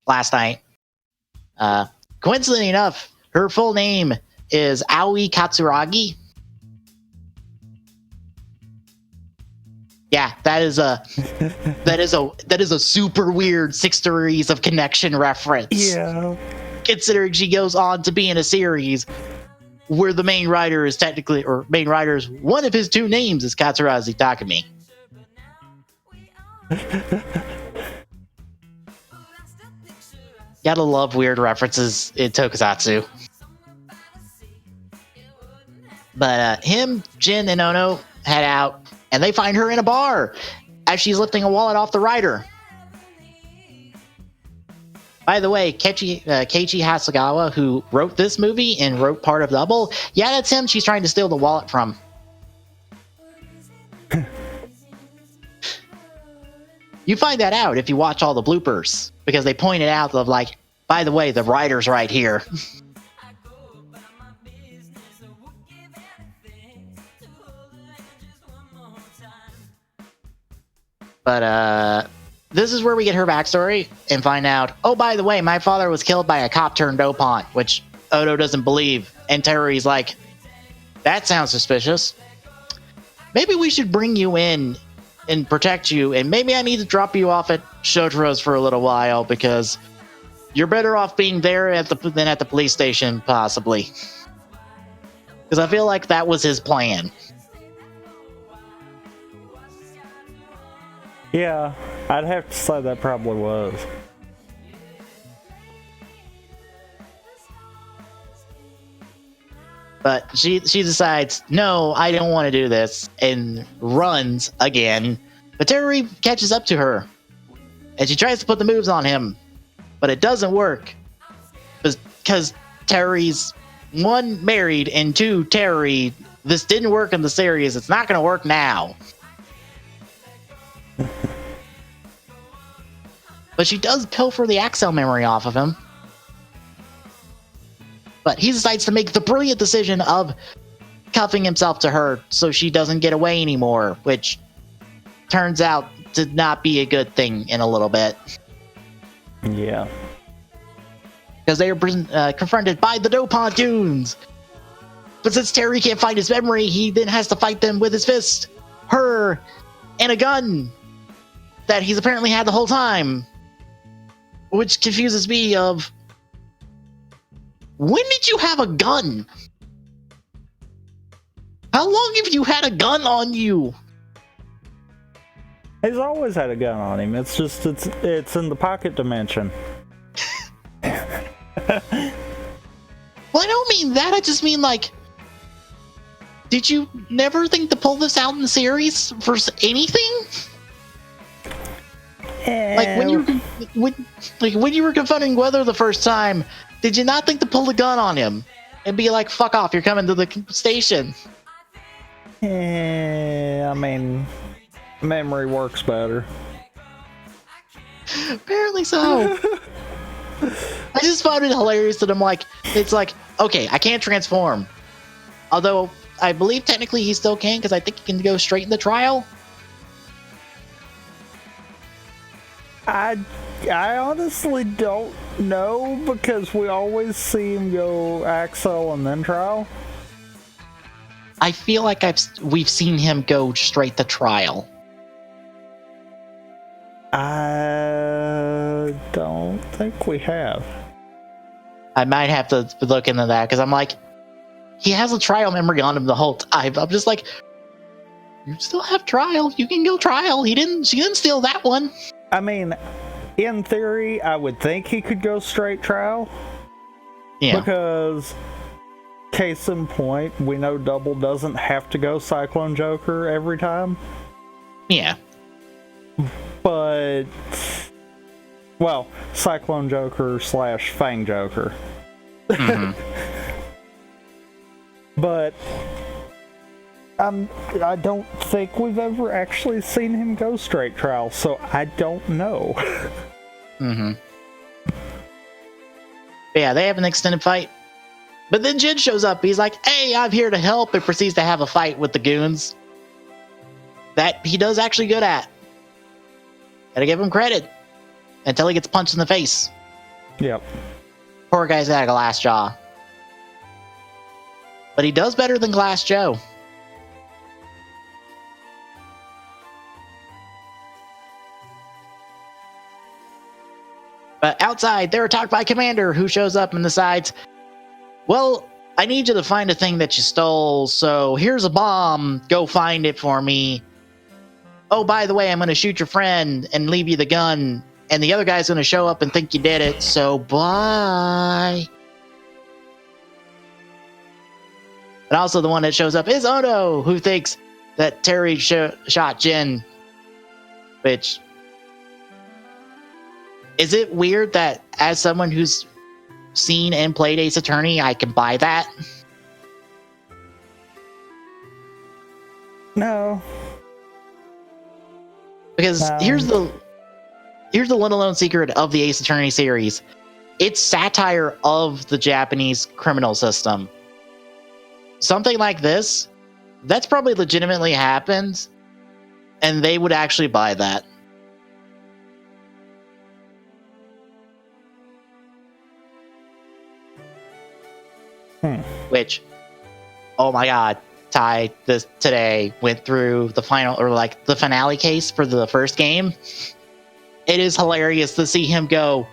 last night. Coincidentally enough, her full name is Aoi Katsuragi. Yeah, that is a super weird 6 Degrees of Connection reference. Yeah. Considering she goes on to be in a series where the main writer is one of his 2 names is Katsuragi Takumi. Gotta love weird references in Tokusatsu. But him, Jin, and Ono head out, and they find her in a bar as she's lifting a wallet off the rider. By the way, Keiichi Hasegawa, who wrote this movie and wrote part of Double, yeah, that's him she's trying to steal the wallet from. You find that out if you watch all the bloopers, because they pointed out of like, by the way, the rider's right here. But this is where we get her backstory and find out, oh, by the way, my father was killed by a cop turned dopant, which Odo doesn't believe. And Terry's like, that sounds suspicious. Maybe we should bring you in and protect you, and maybe I need to drop you off at Shotaro's for a little while, because you're better off being there than at the police station, possibly. Because I feel like that was his plan. Yeah, I'd have to say that probably was. But she decides, no, I don't want to do this, and runs again. But Terry catches up to her, and she tries to put the moves on him, but it doesn't work. Because Terry's, 1, married, and 2, Terry, this didn't work in the series, it's not going to work now. But she does pilfer the Accel memory off of him. But he decides to make the brilliant decision of cuffing himself to her so she doesn't get away anymore, which turns out to not be a good thing in a little bit. Yeah. Because they are confronted by the Dopant Goons. But since Terry can't find his memory, he then has to fight them with his fist, her, and a gun that he's apparently had the whole time. Which confuses me of, when did you have a gun? How long have you had a gun on you? He's always had a gun on him. It's just, it's in the pocket dimension. Well, I don't mean that. I just mean, like, did you never think to pull this out in the series for anything? Like when you were confronting Weather the first time, did you not think to pull the gun on him and be like, "Fuck off! You're coming to the station"? I mean, memory works better. Apparently so. I just found it hilarious that I'm like, it's like, okay, I can't transform. Although I believe technically he still can, because I think he can go straight in the trial. I honestly don't know, because we always see him go Accel and then trial. I feel like we've seen him go straight to trial. I don't think we have. I might have to look into that, because I'm like, he has a trial memory on him the whole time. I'm just like, you still have trial. You can go trial. She didn't steal that one. I mean, in theory, I would think he could go straight trial. Yeah. Because, case in point, we know Double doesn't have to go Cyclone Joker every time. Yeah. But Well, Cyclone Joker / Fang Joker. Mhm. But I don't think we've ever actually seen him go straight trial, so I don't know. Mm-hmm. Yeah, they have an extended fight. But then Jin shows up. He's like, hey, I'm here to help, and proceeds to have a fight with the goons that he does actually good at. Gotta give him credit. Until he gets punched in the face. Yep. Poor guy's got a glass jaw. But he does better than Glass Joe. But outside, they're attacked by Commander, who shows up and decides, well, I need you to find a thing that you stole, so here's a bomb. Go find it for me. Oh, by the way, I'm going to shoot your friend and leave you the gun, and the other guy's going to show up and think you did it, so bye. And also the one that shows up is Ono, who thinks that Terry shot Jin, which... Is it weird that as someone who's seen and played Ace Attorney, I can buy that? No. Because here's the little known secret of the Ace Attorney series. It's satire of the Japanese criminal system. Something like this, that's probably legitimately happened, and they would actually buy that. Which, oh my god, Ty today went through the final, or like the finale case for the first game. It is hilarious to see him go,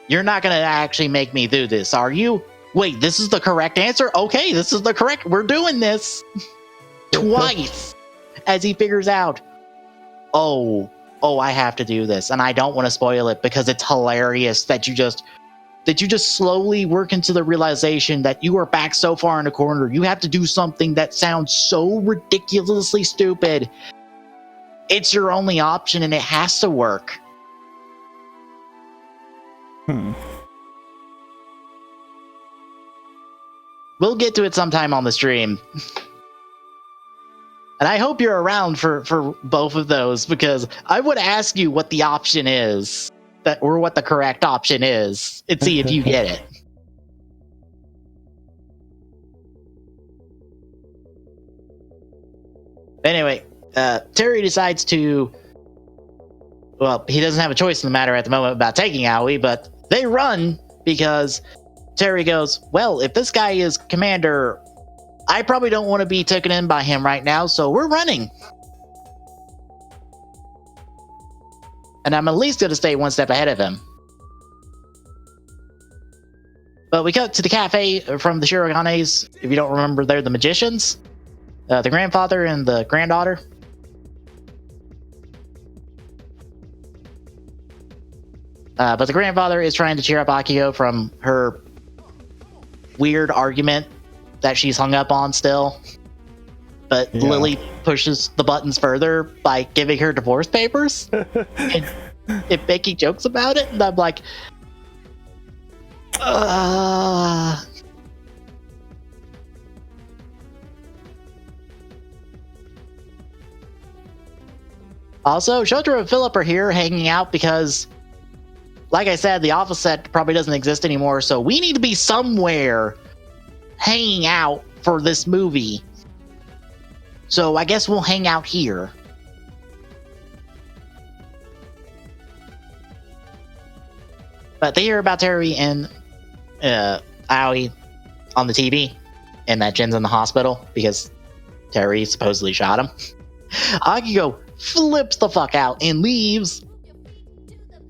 you're not going to actually make me do this, are you? Wait, this is the correct answer? Okay, this is the correct, we're doing this. Twice. As he figures out, oh, I have to do this. And I don't want to spoil it because it's hilarious that you just slowly work into the realization that you are back so far in the corner. You have to do something that sounds so ridiculously stupid. It's your only option, and it has to work. We'll get to it sometime on the stream. And I hope you're around for both of those, because I would ask you what the option is. Or what the correct option is, and see if you get it. Anyway, Terry decides to... Well, he doesn't have a choice in the matter at the moment about taking Aoi, but they run because Terry goes, well, if this guy is Commander, I probably don't want to be taken in by him right now, so we're running. And I'm at least going to stay one step ahead of him. But we cut to the cafe from the Shiroganes. If you don't remember, they're the magicians. The grandfather and the granddaughter. But the grandfather is trying to cheer up Akio from her weird argument that she's hung up on still. But yeah. Lily pushes the buttons further by giving her divorce papers and making jokes about it. And I'm like, Also, Shotaro and Philip are here hanging out because, like I said, the office set probably doesn't exist anymore, so we need to be somewhere hanging out for this movie. So I guess we'll hang out here. But they hear about Terry and Aoi on the TV, and that Jin's in the hospital because Terry supposedly shot him. Akiko flips the fuck out and leaves.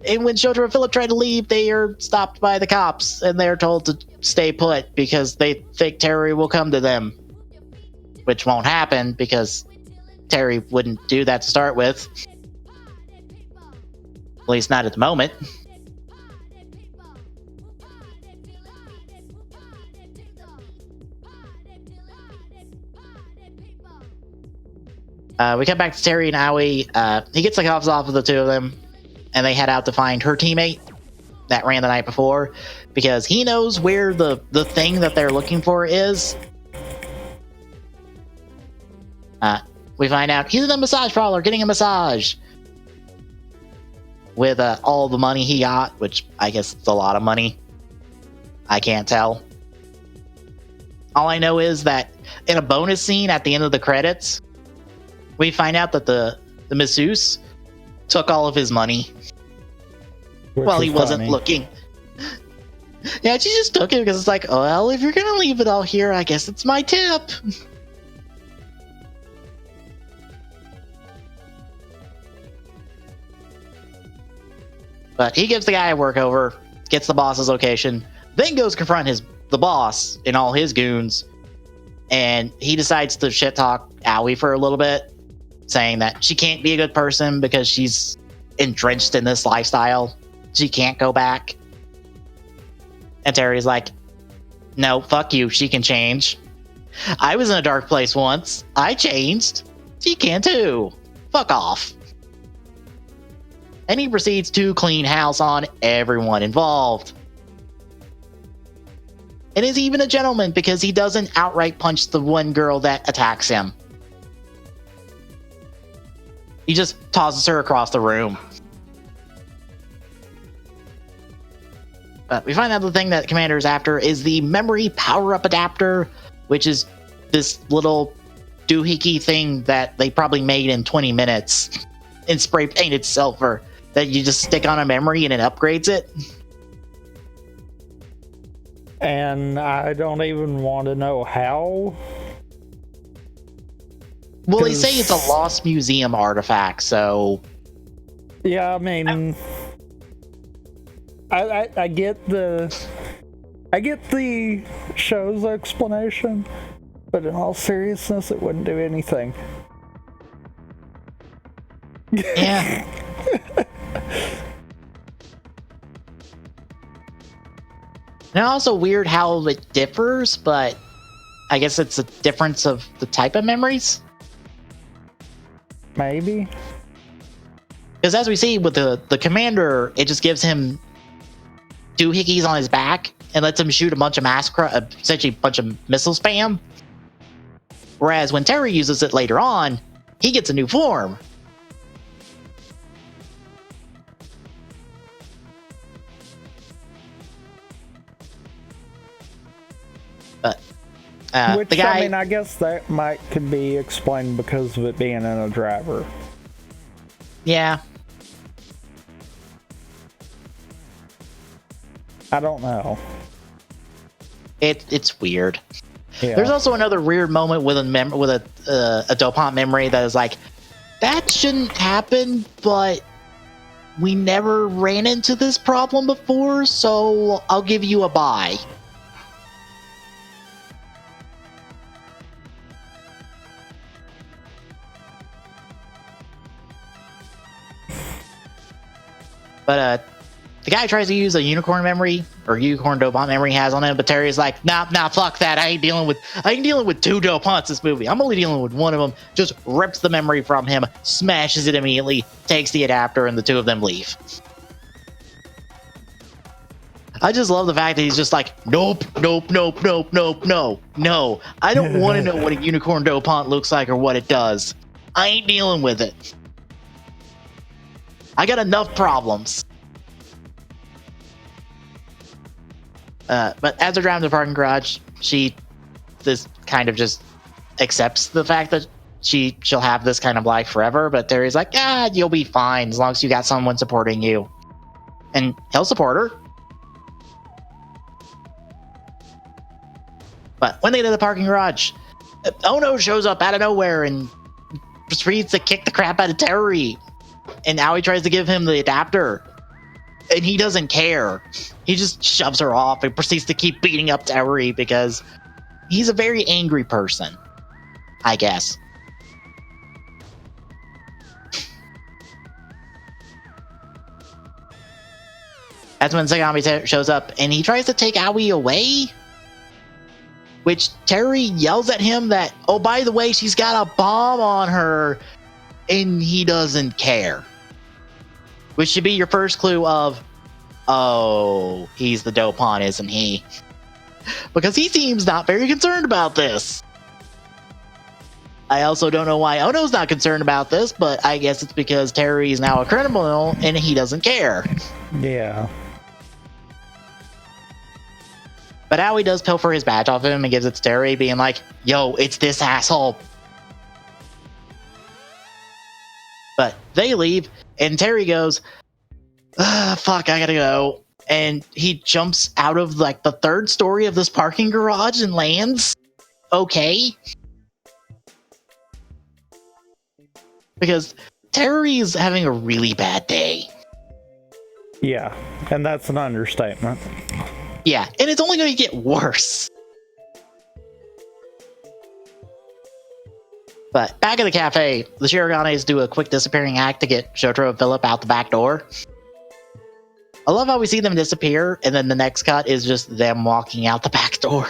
And when Shotaro and Philip try to leave, they are stopped by the cops, and they're told to stay put because they think Terry will come to them. Which won't happen because Terry wouldn't do that to start with. At least not at the moment. We come back to Terry and Aoi. He gets the cuffs off of the two of them. and they head out to find her teammate that ran the night before, because he knows where the thing that they're looking for is. We find out he's in a massage parlor getting a massage with all the money he got, which I guess is a lot of money. I can't tell. All I know is that in a bonus scene at the end of the credits, we find out that the masseuse took all of his money. Well, he wasn't looking. Yeah, she just took it because it's like, oh, well, if you're gonna leave it all here, I guess it's my tip. But he gives the guy a workover, gets the boss's location, then goes confront the boss and all his goons, and he decides to shit talk Aoi for a little bit, saying that she can't be a good person because she's entrenched in this lifestyle. She can't go back. And Terry's like, no, fuck you, she can change. I was in a dark place once. I changed. She can too. Fuck off. And he proceeds to clean house on everyone involved. And is even a gentleman because he doesn't outright punch the one girl that attacks him. He just tosses her across the room. But we find out the thing that Commander's after is the memory power-up adapter, which is this little doohickey thing that they probably made in 20 minutes in spray-painted silver that you just stick on a memory and it upgrades it. And I don't even want to know how. Well, they say it's a lost museum artifact, so... Yeah, I mean... I get the show's explanation, but in all seriousness, it wouldn't do anything. Yeah. And also weird how it differs, but I guess it's a difference of the type of memories. Maybe. Because as we see with the commander, it just gives him doohickeys on his back and lets him shoot a bunch of essentially a bunch of missile spam. Whereas when Terry uses it later on, he gets a new form. But which, the guy, I mean, I guess that could be explained because of it being in a driver. Yeah. I don't know. It's weird. Yeah. There's also another weird moment with a Dopant memory that is like, that shouldn't happen, but we never ran into this problem before, so I'll give you a bye. But the guy tries to use a unicorn memory or unicorn Dopant memory he has on him, but Terry's like, nah, fuck that. I ain't dealing with two Dopants this movie. I'm only dealing with one of them. Just rips the memory from him, smashes it immediately, takes the adapter, and the two of them leave. I just love the fact that he's just like, nope. No. I don't want to know what a unicorn Dopant looks like or what it does. I ain't dealing with it. I got enough problems. But as they're driving to the parking garage, she kind of just accepts the fact that she'll have this kind of life forever. But Terry's like, you'll be fine as long as you got someone supporting you. And he'll support her. But when they get to the parking garage, Ono shows up out of nowhere and proceeds to kick the crap out of Terry. And now he tries to give him the adapter. And he doesn't care. He just shoves her off and proceeds to keep beating up Terry because he's a very angry person, I guess. That's when Sagami shows up and he tries to take Aoi away. Which Terry yells at him that, oh, by the way, she's got a bomb on her. And he doesn't care. which should be your first clue of, oh, he's the Dopon, isn't he? Because he seems not very concerned about this. I also don't know why Ono's not concerned about this, but I guess it's because Terry is now a criminal and he doesn't care. Yeah. But Aoi does pilfer his badge off him and gives it to Terry, being like, yo, it's this asshole. But they leave, and Terry goes, fuck, I gotta go. And he jumps out of like the third story of this parking garage and lands. Okay. Because Terry's having a really bad day. Yeah, and that's an understatement. Yeah, and it's only going to get worse. But back at the cafe, the Shiriganes do a quick disappearing act to get Shotaro and Philip out the back door. I love how we see them disappear, and then the next cut is just them walking out the back door.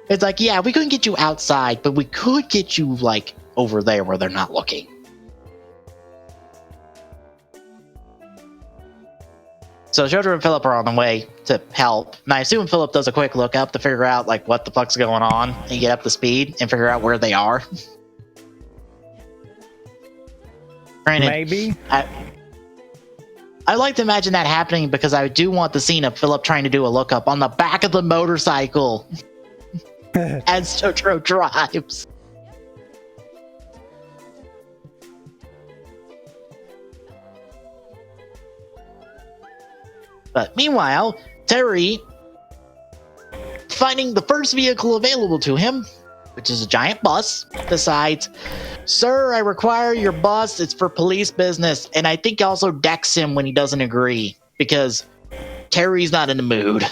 It's like, yeah, we couldn't get you outside, but we could get you, like, over there where they're not looking. So Shotaro and Philip are on the way to help, and I assume Philip does a quick look up to figure out, like, what the fuck's going on, and get up to speed, and figure out where they are. Granted, maybe. I like to imagine that happening because I do want the scene of Philip trying to do a lookup on the back of the motorcycle as Shotaro drives. But meanwhile, Terry, finding the first vehicle available to him, which is a giant bus, decides, sir, I require your bus. It's for police business. And I think also decks him when he doesn't agree, because Terry's not in the mood.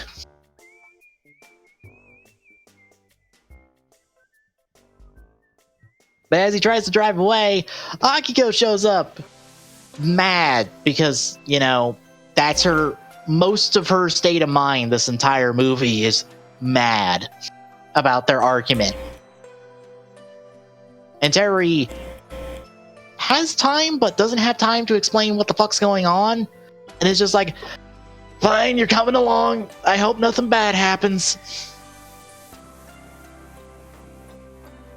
But as he tries to drive away, Akiko shows up mad because, you know, that's her, most of her state of mind this entire movie is mad about their argument. And Terry has time, but doesn't have time to explain what the fuck's going on. And it's just like, fine, you're coming along. I hope nothing bad happens.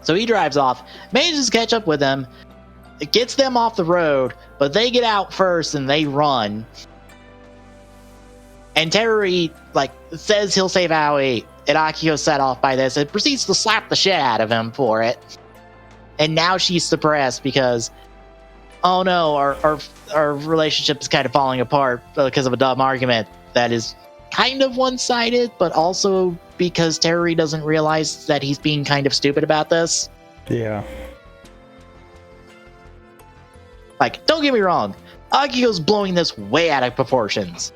So he drives off, manages to catch up with them. It gets them off the road, but they get out first and they run. And Terry, like, says he'll save Aoi, and Akiko's set off by this and proceeds to slap the shit out of him for it. And now she's depressed because, oh no, our relationship is kind of falling apart because of a dumb argument that is kind of one-sided, but also because Terry doesn't realize that he's being kind of stupid about this. Yeah. Like, don't get me wrong, Akiko's blowing this way out of proportions.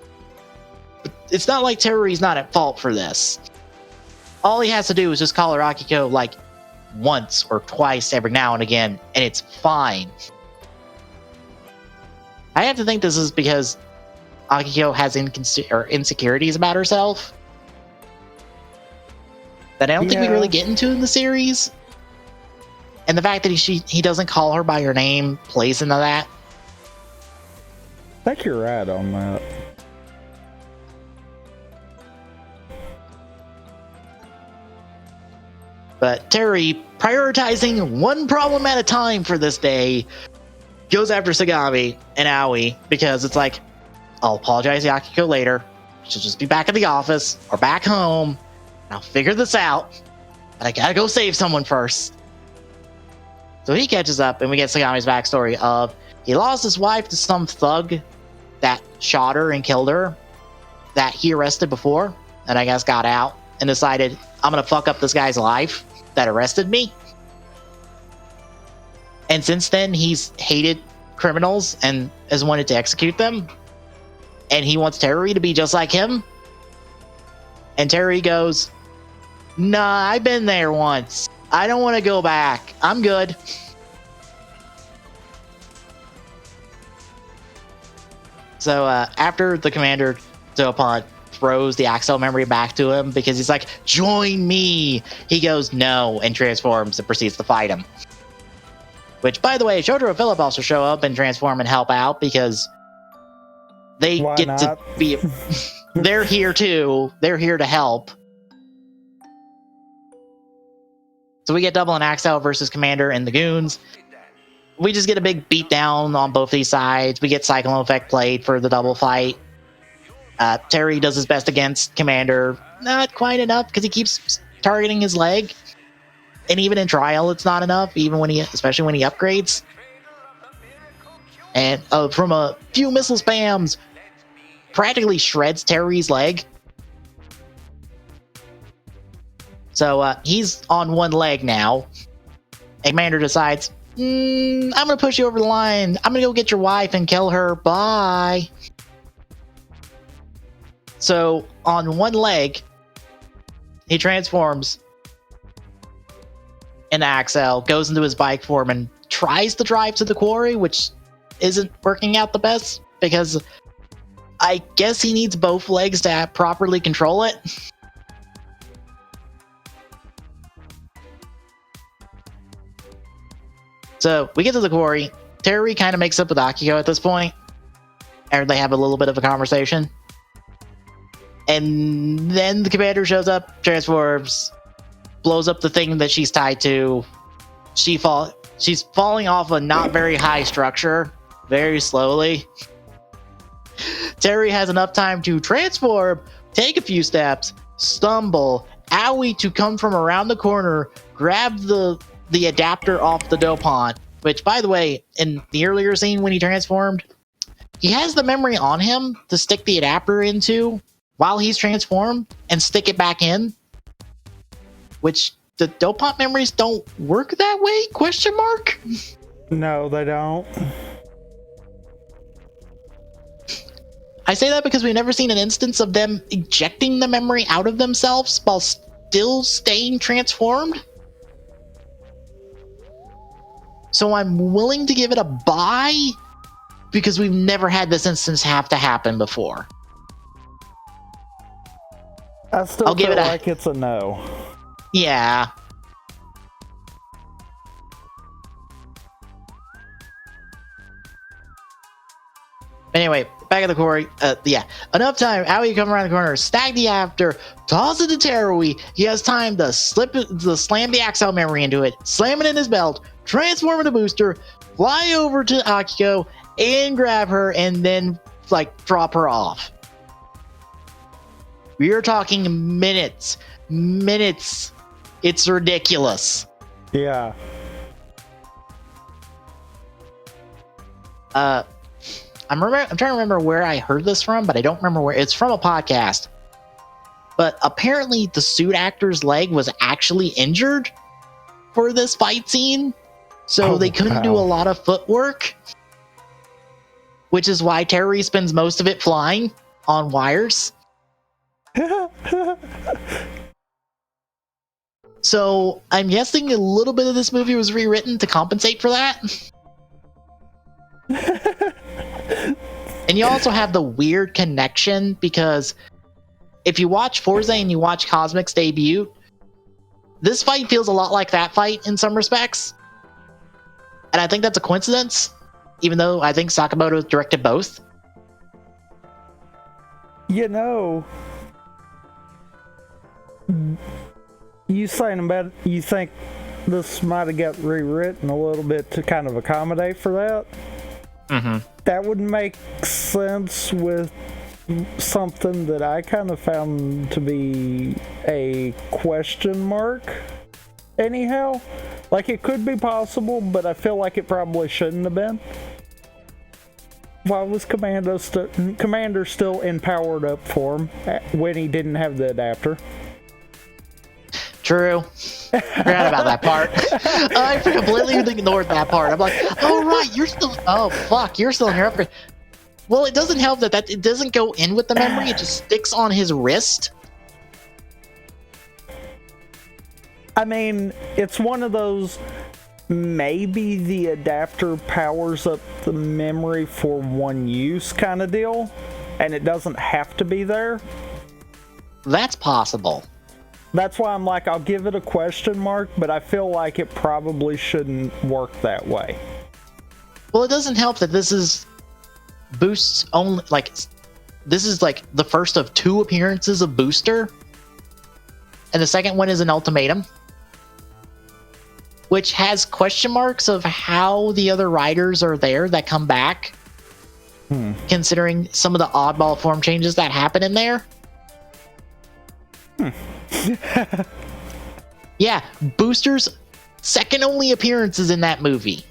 But it's not like Terry's not at fault for this. All he has to do is just call her Akiko, like, once or twice every now and again, and it's fine. I have to think this is because Akiko has insecurities about herself that I don't think we really get into in the series. And the fact that he doesn't call her by her name plays into that. I think you're right on that. But Terry, prioritizing one problem at a time for this day, goes after Sagami and Aoi because it's like, I'll apologize to Akiko later. She'll just be back at the office or back home. And I'll figure this out. But I gotta go save someone first. So he catches up and we get Sagami's backstory of he lost his wife to some thug that shot her and killed her that he arrested before and I guess got out and decided, I'm gonna fuck up this guy's life that arrested me. And since then, he's hated criminals and has wanted to execute them. And he wants Terry to be just like him. And Terry goes, nah, I've been there once. I don't want to go back. I'm good. So after the commander, Dopont, throws the Accel memory back to him because he's like, join me. He goes, no, and transforms and proceeds to fight him. Which, by the way, Shotaro and Philip also show up and transform and help out because they Why get not? to be. They're here too. They're here to help. So we get Double and Accel versus Commander and the Goons. We just get a big beatdown on both these sides. We get Cyclone Effect played for the double fight. Terry does his best against Commander. Not quite enough because he keeps targeting his leg. And even in trial, it's not enough, especially when he upgrades. And from a few missile spams, practically shreds Terry's leg. So he's on one leg now. And Commander decides, I'm going to push you over the line. I'm going to go get your wife and kill her. Bye. So on one leg, he transforms into Accel, goes into his bike form, and tries to drive to the quarry, which isn't working out the best because I guess he needs both legs to properly control it. So we get to the quarry. Terry kind of makes up with Akiko at this point, and they have a little bit of a conversation. And then the Commander shows up, transforms, blows up the thing that she's tied to. She's falling off a not very high structure, very slowly. Terry has enough time to transform, take a few steps, stumble, owie to come from around the corner, grab the adapter off the dopant, which, by the way, in the earlier scene when he transformed, he has the memory on him to stick the adapter into while he's transformed and stick it back in, which the dopant memories don't work that way, question mark? No, they don't. I say that because we've never seen an instance of them ejecting the memory out of themselves while still staying transformed. So I'm willing to give it a buy because we've never had this instance have to happen before. I still feel like it's a no. Yeah. Anyway, back at the quarry. Yeah. Enough time. Aoi come around the corner, stag the after, toss it to Terui. He has time to slam the Accel memory into it, slam it in his belt, transform into booster, fly over to Akiko, and grab her, and then, drop her off. We are talking minutes. Minutes. It's ridiculous. Yeah. I'm trying to remember where I heard this from, but I don't remember where. It's from a podcast. But apparently the suit actor's leg was actually injured for this fight scene. So they couldn't do a lot of footwork. Which is why Terry spends most of it flying on wires. So I'm guessing a little bit of this movie was rewritten to compensate for that. And you also have the weird connection because if you watch Forza and you watch Cosmic's debut, this fight feels a lot like that fight in some respects. And I think that's a coincidence, even though I think Sakamoto directed both. You know, you think this might have got rewritten a little bit to kind of accommodate for that? Mm-hmm. That would make sense with something that I kind of found to be a question mark. Anyhow, it could be possible, but I feel like it probably shouldn't have been. Why was Commander still in powered up form when he didn't have the adapter? True. Forgot about that part. I completely ignored that part. I'm like, oh right, you're still in your upgrade. Well, it doesn't help that it doesn't go in with the memory, it just sticks on his wrist. I mean, it's one of those, maybe the adapter powers up the memory for one use kind of deal, and it doesn't have to be there. That's possible. That's why I'm like, I'll give it a question mark, but I feel like it probably shouldn't work that way. Well, it doesn't help that this is Boost's only, like, this is like the first of 2 appearances of Booster, and the second one is an ultimatum, which has question marks of how the other riders are there that come back, considering some of the oddball form changes that happen in there. Yeah, Booster's second only appearance is in that movie.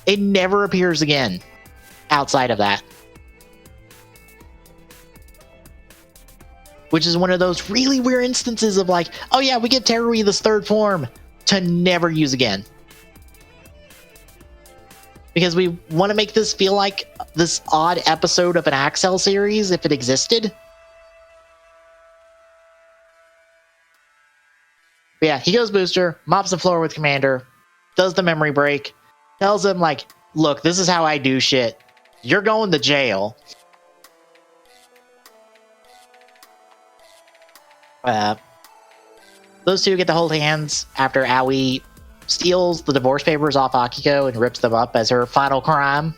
It never appears again outside of that. Which is one of those really weird instances of like, oh yeah, we get Terry this third form to never use again. Because we want to make this feel like this odd episode of an Accel series if it existed. But yeah, he goes Booster, mops the floor with Commander, does the memory break, tells him like, look, this is how I do shit. You're going to jail. Those two get to hold hands after Aoi steals the divorce papers off Akiko and rips them up as her final crime.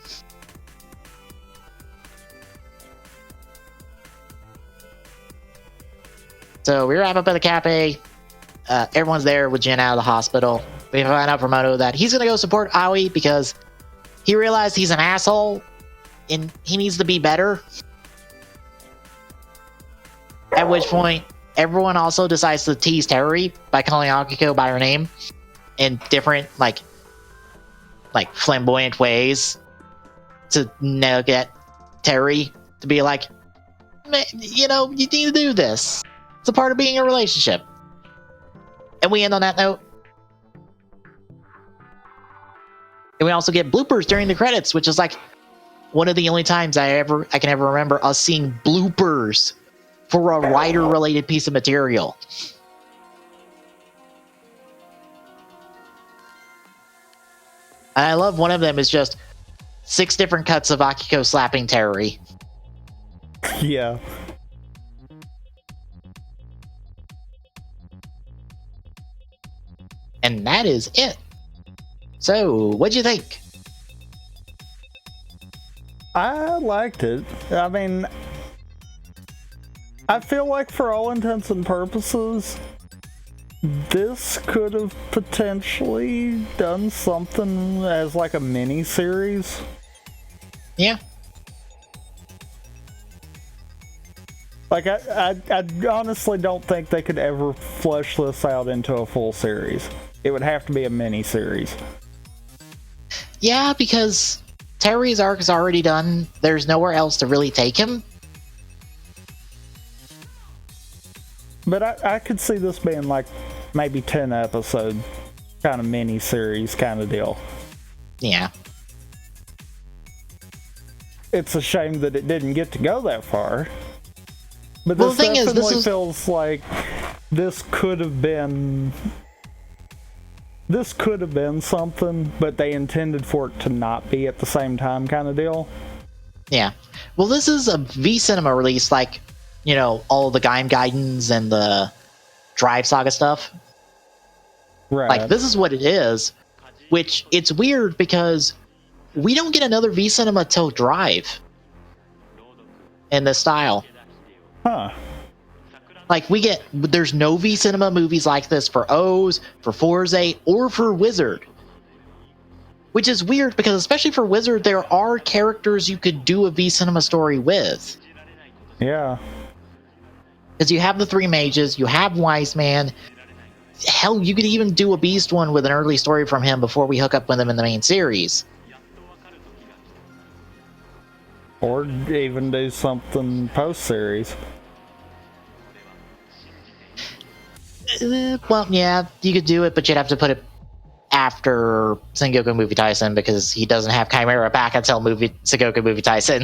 So we wrap up at the cafe. Everyone's there with Jin out of the hospital. We find out from Moto that he's going to go support Aoi because he realized he's an asshole and he needs to be better. At which point, everyone also decides to tease Terry by calling Akiko by her name in different, like flamboyant ways to get Terry to be like, you know, you need to do this. It's a part of being in a relationship. And we end on that note. And we also get bloopers during the credits, which is like one of the only times I can ever remember us seeing bloopers for a writer-related piece of material. And I love one of them is just 6 different cuts of Akiko slapping Terry. Yeah. And that is it. So, what'd you think? I liked it. I mean, I feel like for all intents and purposes, this could have potentially done something as like a mini-series. Yeah. Like, I honestly don't think they could ever flesh this out into a full series. It would have to be a mini-series. Yeah, because Terry's arc is already done. There's nowhere else to really take him. But I could see this being like maybe 10 episode kind of mini-series kind of deal. Yeah. It's a shame that it didn't get to go that far. But Well, this the thing is, definitely this is... feels like this could have been something, but they intended for it to not be at the same time kind of deal. Yeah. Well, this is a V-Cinema release, like, you know, all the Gaim Gaidens and the Drive Saga stuff. Right. Like, this is what it is, which it's weird because we don't get another V-Cinema till Drive in this style. Huh. Like, there's no V-Cinema movies like this for O's, for Forze, or for Wizard. Which is weird because, especially for Wizard, there are characters you could do a V-Cinema story with. Yeah. Because you have the 3 mages, you have Wise Man. Hell, you could even do a Beast one with an early story from him before we hook up with him in the main series. Or even do something post-series. Well, yeah, you could do it, but you'd have to put it after Sengoku Movie Tyson because he doesn't have Chimera back until Sengoku Movie Tyson.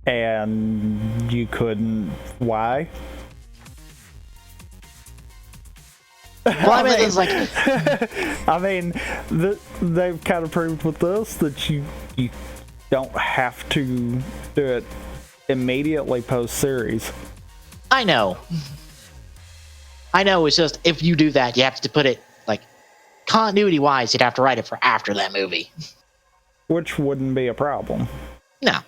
And you couldn't... Why? Well, I mean, it's like... I mean, they've kind of proved with this that you don't have to do it immediately post-series. I know. It's just if you do that, you have to put it like continuity-wise. You'd have to write it for after that movie, which wouldn't be a problem. No.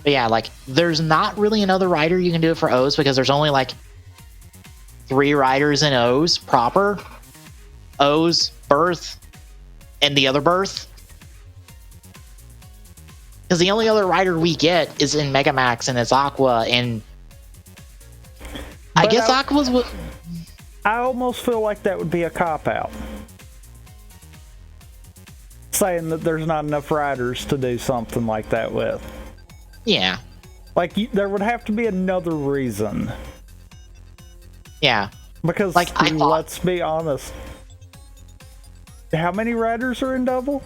But yeah, like there's not really another writer you can do it for O's because there's only like 3 writers in O's proper. O's, Birth, and the other Birth. Because the only other writer we get is in Megamax, and it's Aqua, and I guess Aqua's. I almost feel like that would be a cop-out. Saying that there's not enough writers to do something like that with. Yeah. Like, there would have to be another reason. Yeah. Because, like, let's be honest. How many writers are in Double?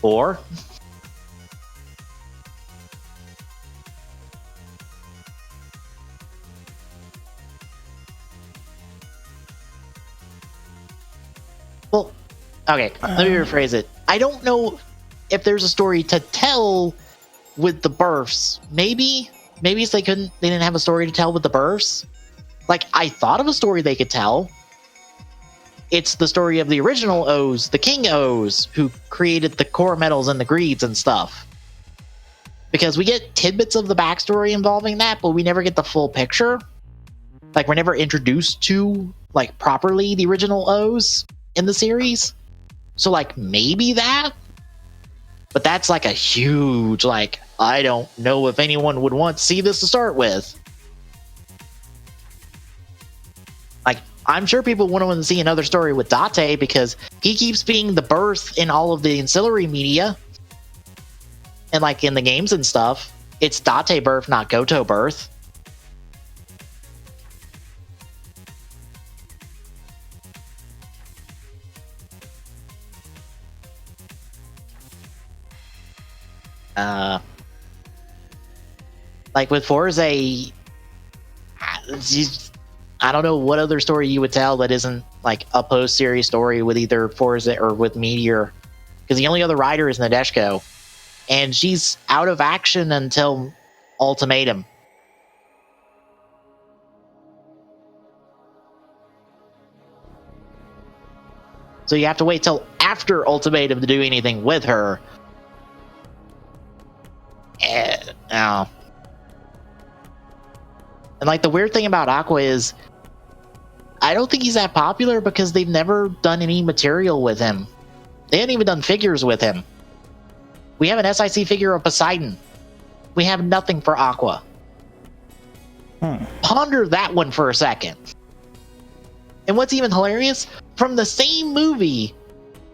4. Well, okay, let me rephrase it. I don't know if there's a story to tell with the births. Maybe they didn't have a story to tell with the births. Like, I thought of a story they could tell. It's the story of the original O's, the King O's, who created the core metals and the greeds and stuff. Because we get tidbits of the backstory involving that, but we never get the full picture. Like, we're never introduced to, like, properly the original O's in the series. So, like, maybe that? But that's, like, a huge, like, I don't know if anyone would want to see this to start with. Like, I'm sure people want to see another story with Date because he keeps being the birth in all of the ancillary media. And, like, in the games and stuff, it's Date birth, not Goto birth. Like with Forza, I don't know what other story you would tell that isn't like a post-series story with either Forza or with Meteor, because the only other rider is Nadeshko, and she's out of action until Ultimatum. So you have to wait till after Ultimatum to do anything with her. No. And like the weird thing about Aqua is I don't think he's that popular because they've never done any material with him. They haven't even done figures with him. We have an SIC figure of Poseidon. We have nothing for Aqua. Ponder that one for a second. And what's even hilarious, from the same movie,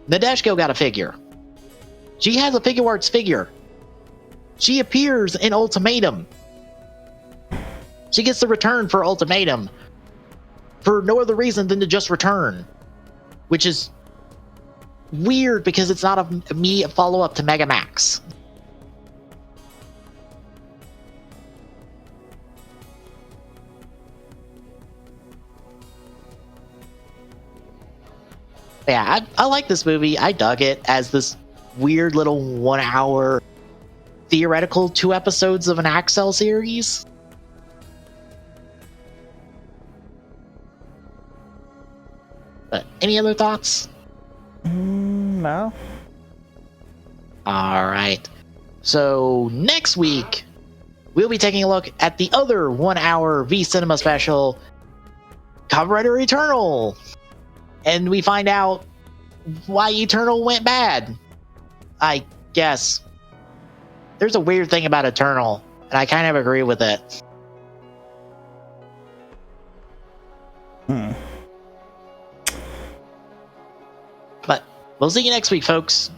Nadeshko got a figure. She has a Figure Arts figure. She appears in Ultimatum. She gets the return for Ultimatum for no other reason than to just return, which is weird because it's not an immediate follow-up to Megamax. Yeah, I like this movie. I dug it as this weird little 1 hour theoretical 2 episodes of an Accel series. But any other thoughts? No. All right. So next week, we'll be taking a look at the other 1 hour V Cinema special, Kamen Rider Eternal. And we find out why Eternal went bad. I guess. There's a weird thing about Eternal, and I kind of agree with it. But we'll see you next week, folks.